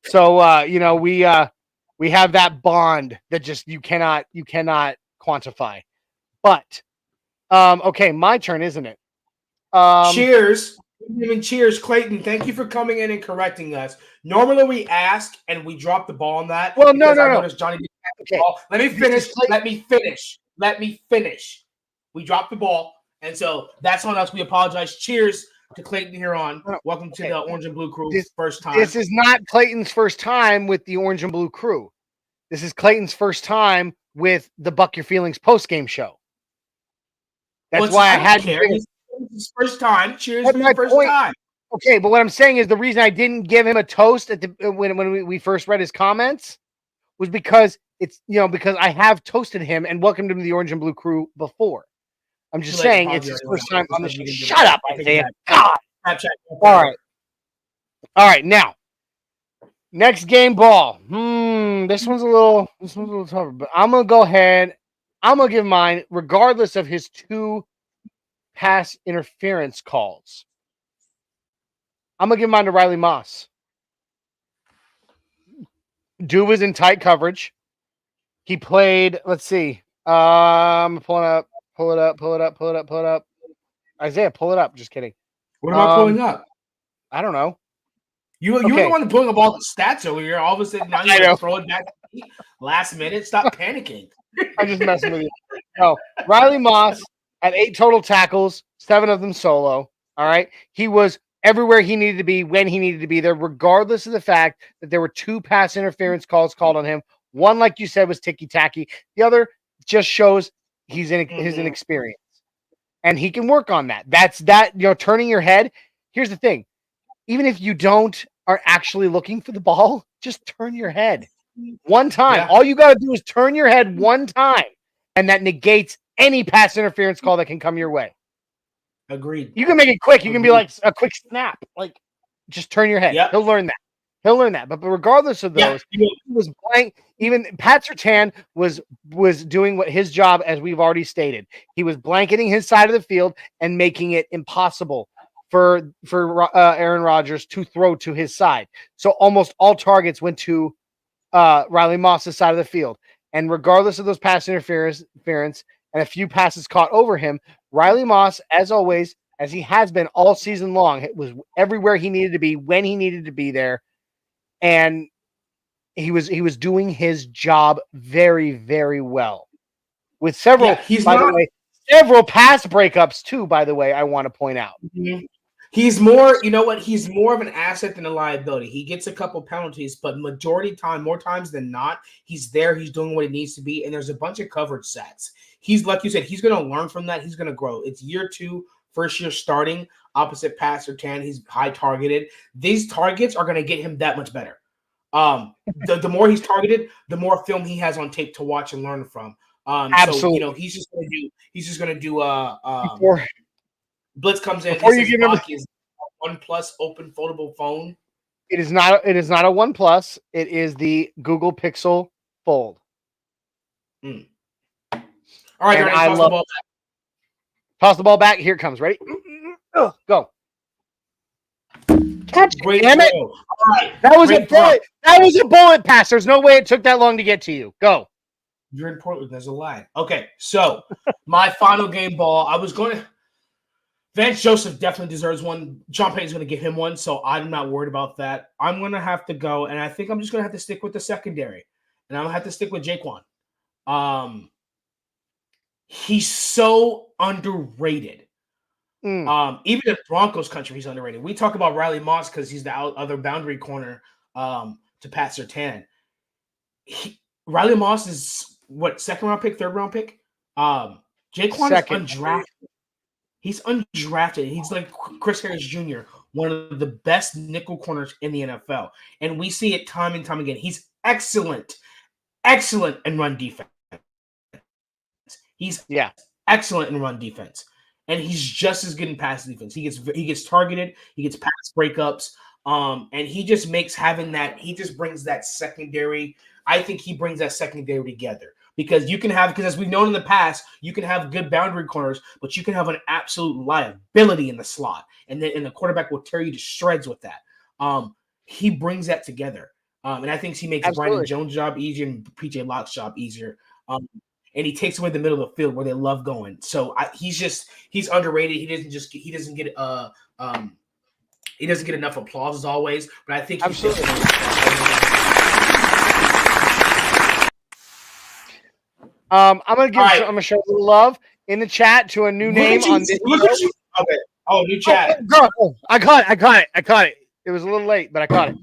So we have that bond that just you cannot quantify. But okay, my turn, isn't it? Cheers. Cheers, Clayton. Thank you for coming in and correcting us. Normally we ask and we drop the ball on that. Well, no. Johnny didn't have the ball. Let me finish. We dropped the ball, and so that's on us. We apologize. Cheers to Clayton here on. Welcome to the Orange and Blue Crew. First time. This is not Clayton's first time with the Orange and Blue Crew. This is Clayton's first time with the Buck Your Feelings post-game show. That's why I had to. His first time. Cheers for your first time. Okay, but what I'm saying is the reason I didn't give him a toast when we first read his comments was because because I have toasted him and welcomed him to the Orange and Blue Crew before. I'm just saying it's his first time on the show. Shut up, Isaiah. God. All right. Now, next game ball. This one's a little tougher, but I'm gonna go ahead. I'm gonna give mine, regardless of his two pass interference calls. I'm gonna give mine to Riley Moss. Dude was in tight coverage. He played. Let's see. I'm pulling up. Pull it up. Isaiah, pull it up. Just kidding. What about pulling up? I don't know. You were the one pulling up all the stats earlier. All of a sudden, now you're going to throw it back last minute. Stop panicking. I'm just messing with you. No, Riley Moss had 8 total tackles, 7 of them solo. All right. He was everywhere he needed to be when he needed to be there, regardless of the fact that there were 2 pass interference calls called on him. One, like you said, was ticky-tacky. The other just shows his inexperience. And he can work on that. That's that, turning your head. Here's the thing. Even if you are actually looking for the ball, just turn your head one time. Yeah. All you got to do is turn your head one time, and that negates any pass interference call that can come your way. Agreed. You can make it quick. You can be like a quick snap. Like, just turn your head. Yep. He'll learn that. But regardless of those, he was blank. Even Pat Surtain was doing what his job, as we've already stated. He was blanketing his side of the field and making it impossible for Aaron Rodgers to throw to his side. So almost all targets went to Riley Moss's side of the field. And regardless of those pass interference and a few passes caught over him, Riley Moss, as always, as he has been all season long, it was everywhere he needed to be when he needed to be there. And he was doing his job very, very well. With several, several pass breakups too, by the way, I want to point out. Mm-hmm. He's more, he's more of an asset than a liability. He gets a couple penalties, but more times than not, he's there. He's doing what he needs to be, and there's a bunch of coverage sacks. He's, like you said, he's going to learn from that. He's going to grow. It's year 2, first year starting opposite Pat Surtain. He's high targeted. These targets are going to get him that much better. The more he's targeted, the more film he has on tape to watch and learn from. Absolutely. So, he's just going to do blitz comes in. Before you give him is OnePlus open foldable phone. It is not a OnePlus. It is the Google Pixel Fold. All right, toss the ball back. Here it comes. Ready? Go. Catch. Great. Damn it. All right. That was a bullet. That was a bullet pass. There's no way it took that long to get to you. Go. You're in Portland. There's a lie. Okay, so my final game ball. I was going to. Vance Joseph definitely deserves one. John Payton's going to give him one, so I'm not worried about that. I'm going to have to go, and I think I'm just going to have to stick with the secondary, and I'm going to have to stick with Jaquan. He's so underrated. Even in Broncos country, he's underrated. We talk about Riley Moss because he's the other boundary corner to Pat Surtain. Riley Moss is what, second round pick, third round pick? Jaquan is undrafted. He's undrafted. He's like Chris Harris Jr., one of the best nickel corners in the NFL. And we see it time and time again. He's excellent in run defense. He's excellent in run defense. And he's just as good in pass defense. He gets targeted. He gets pass breakups. And he just he just brings that secondary. I think he brings that secondary together. Because as we've known in the past, you can have good boundary corners, but you can have an absolute liability in the slot. And the quarterback will tear you to shreds with that. He brings that together. And I think he makes Brandon Jones' job easier and PJ Locke's job easier. And he takes away the middle of the field where they love going. So he's underrated. He doesn't get enough applause as always, but I think I'm gonna show a little love in the chat to a new name on this. Look at you. Okay. Oh, new chat. I caught it. It was a little late, but I caught it.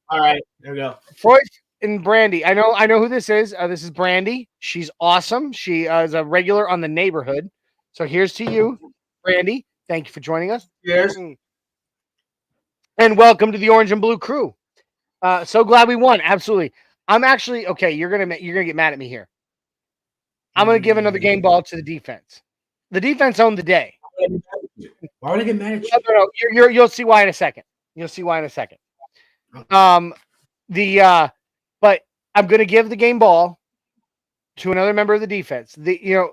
All right, there we go. Freud and Brandy. I know who this is. This is Brandy. She's awesome. She is a regular on The Neighborhood. So here's to you, Brandy. Thank you for joining us. Yes. And welcome to the Orange and Blue crew. So glad we won. Absolutely. I'm actually okay. You're gonna get mad at me here. I'm going to give another game ball to the defense. The defense owned the day. Why would I get mad at you? No. You'll see why in a second. But I'm going to give the game ball to another member of the defense.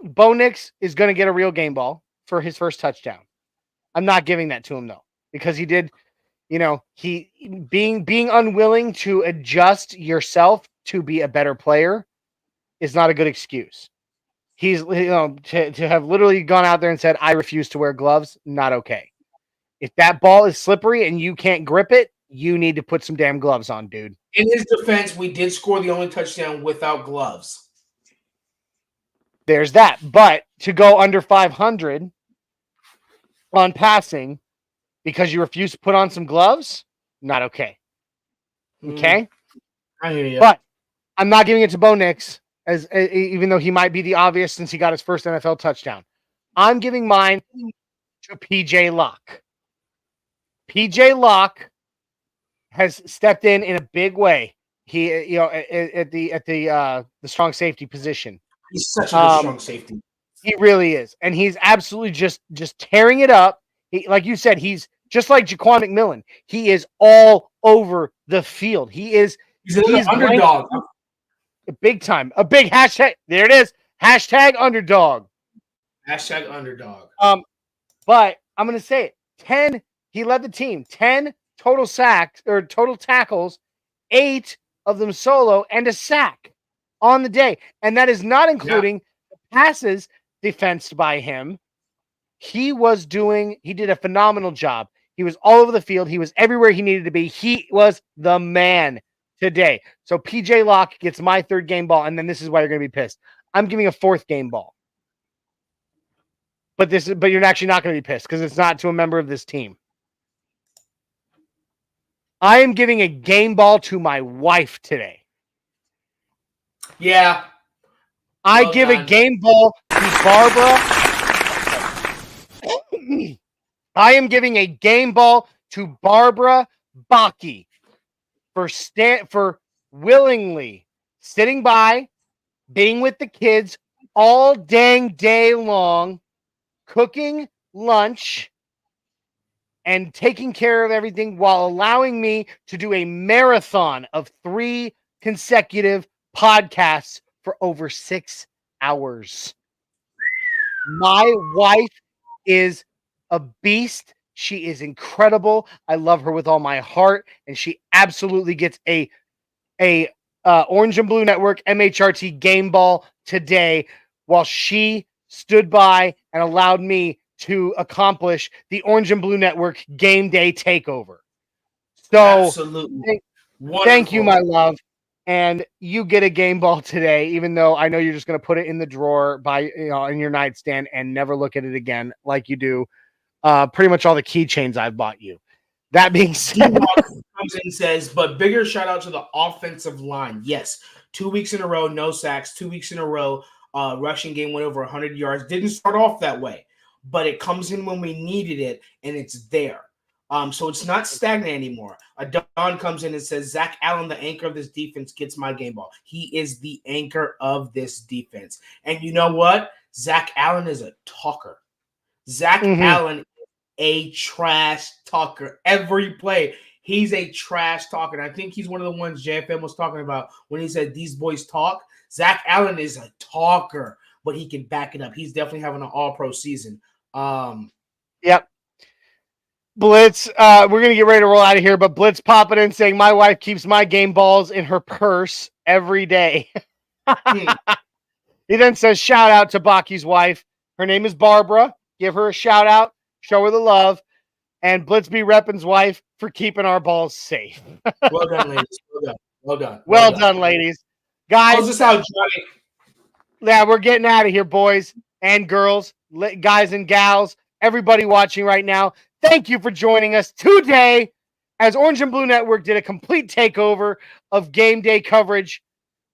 Bo Nix is going to get a real game ball for his first touchdown. I'm not giving that to him though, because he did, he being unwilling to adjust yourself to be a better player is not a good excuse. He's, to have literally gone out there and said, I refuse to wear gloves, not okay. If that ball is slippery and you can't grip it, you need to put some damn gloves on, dude. In his defense, we did score the only touchdown without gloves. There's that. But to go under 500 on passing because you refuse to put on some gloves, not okay. Okay? I hear you. But I'm not giving it to Bo Nix, even though he might be the obvious since he got his first NFL touchdown. I'm giving mine to PJ Locke. PJ Locke has stepped in a big way. He, at the strong safety position. He's such a good strong safety. He really is, and he's absolutely just tearing it up. He, like you said, he's just like Jaquan McMillan. He is all over the field. He's an underdog. Big time. A big hashtag. There it is. Hashtag underdog. Hashtag underdog. But I'm going to say it. 10, he led the team. 10 total sacks or total tackles, 8 of them solo, and a sack on the day. And that is not including the passes defensed by him. He did a phenomenal job. He was all over the field. He was everywhere he needed to be. He was the man today. So PJ Locke gets my 3rd game ball, and then this is why you're going to be pissed. I'm giving a 4th game ball. But you're actually not going to be pissed because it's not to a member of this team. I am giving a game ball to my wife today. Yeah. I give a game ball to Barbara. I am giving a game ball to Barbara Baki for willingly sitting by, being with the kids all dang day long, cooking lunch and taking care of everything while allowing me to do a marathon of 3 consecutive podcasts for over 6 hours. My wife is a beast. She is incredible. I love her with all my heart, and she absolutely gets a Orange and Blue Network MHRT game ball today while she stood by and allowed me to accomplish the Orange and Blue Network game day takeover. So absolutely. Thank you, my love. And you get a game ball today, even though I know you're just going to put it in the drawer in your nightstand and never look at it again like you do pretty much all the keychains I've bought you. That being said, comes in says, but bigger shout out to the offensive line. Yes, 2 weeks in a row, no sacks. 2 weeks in a row, rushing game went over 100 yards. Didn't start off that way, but it comes in when we needed it, and it's there. So it's not stagnant anymore. Don comes in and says, Zach Allen, the anchor of this defense, gets my game ball. He is the anchor of this defense. And you know what? Zach Allen is a talker. Zach Allen is a trash talker. Every play, he's a trash talker. And I think he's one of the ones JFM was talking about when he said these boys talk. Zach Allen is a talker, but he can back it up. He's definitely having an all-pro season. Yep. Blitz, we're going to get ready to roll out of here, but Blitz popping in saying, my wife keeps my game balls in her purse every day. He then says, shout out to Baki's wife. Her name is Barbara. Give her a shout out. Show her the love. And Blitz B. Reppin's wife for keeping our balls safe. Well done, ladies. Well done. Well done, ladies. Guys. Close this out, Johnny. Yeah, we're getting out of here, boys and girls, guys and gals, everybody watching right now. Thank you for joining us today as Orange and Blue Network did a complete takeover of game day coverage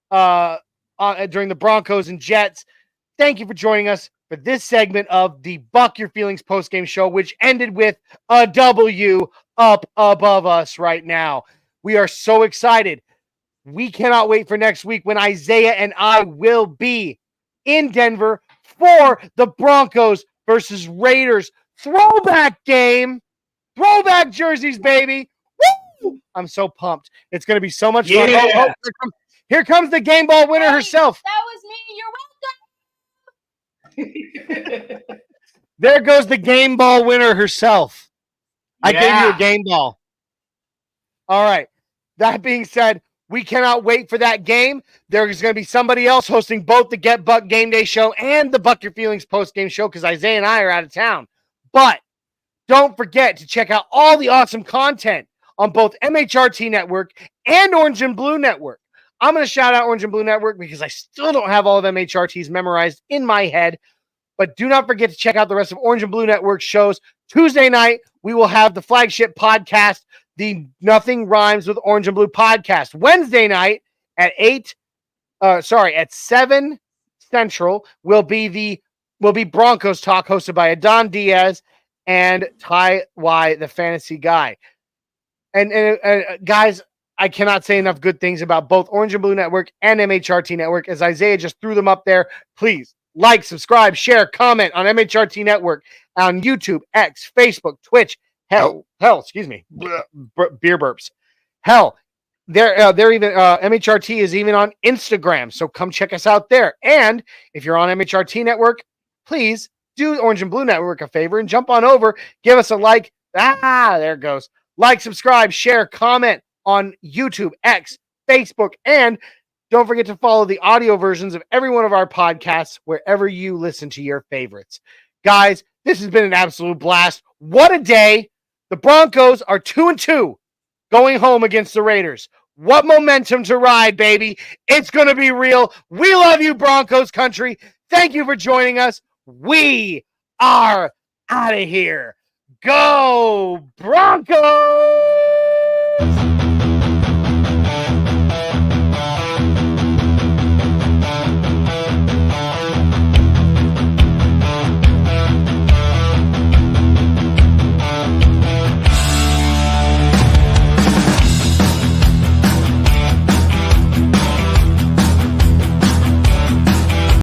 during the Broncos and Jets. Thank you for joining us for this segment of the Buck Your Feelings postgame show, which ended with a W up above us right now. We are so excited. We cannot wait for next week when Isaiah and I will be in Denver for the Broncos versus Raiders throwback game. Throwback jerseys, baby. Woo! I'm so pumped. It's going to be so much fun. Oh, here comes the game ball winner herself. That was me. You're welcome. There goes the game ball winner herself. I gave you a game ball. All right. That being said, we cannot wait for that game. There's going to be somebody else hosting both the Get Buck Game Day show and the Buck Your Feelings post-game show because Isaiah and I are out of town. But don't forget to check out all the awesome content on both MHRT Network and Orange and Blue Network. I'm going to shout out Orange and Blue Network because I still don't have all of MHRT's memorized in my head. But do not forget to check out the rest of Orange and Blue Network shows. Tuesday night, we will have the flagship podcast, the Nothing Rhymes with Orange and Blue podcast. Wednesday night at 7 Central will be Broncos Talk, hosted by Adon Diaz and Ty Y, the fantasy guy. And guys, I cannot say enough good things about both Orange and Blue Network and MHRT Network, as Isaiah just threw them up there. Please like, subscribe, share, comment on MHRT Network on YouTube, X, Facebook, Twitch. Hell, excuse me, beer burps. Hell, they're even MHRT is even on Instagram, so come check us out there. And if you're on MHRT Network, please do Orange and Blue Network a favor and jump on over, give us a like. There it goes. Like, subscribe, share, comment on YouTube, X, Facebook, and don't forget to follow the audio versions of every one of our podcasts wherever you listen to your favorites. Guys, this has been an absolute blast. What a day. The Broncos are 2-2 going home against the Raiders. What momentum to ride, baby. It's going to be real. We love you, Broncos country. Thank you for joining us. We are out of here. Go Broncos!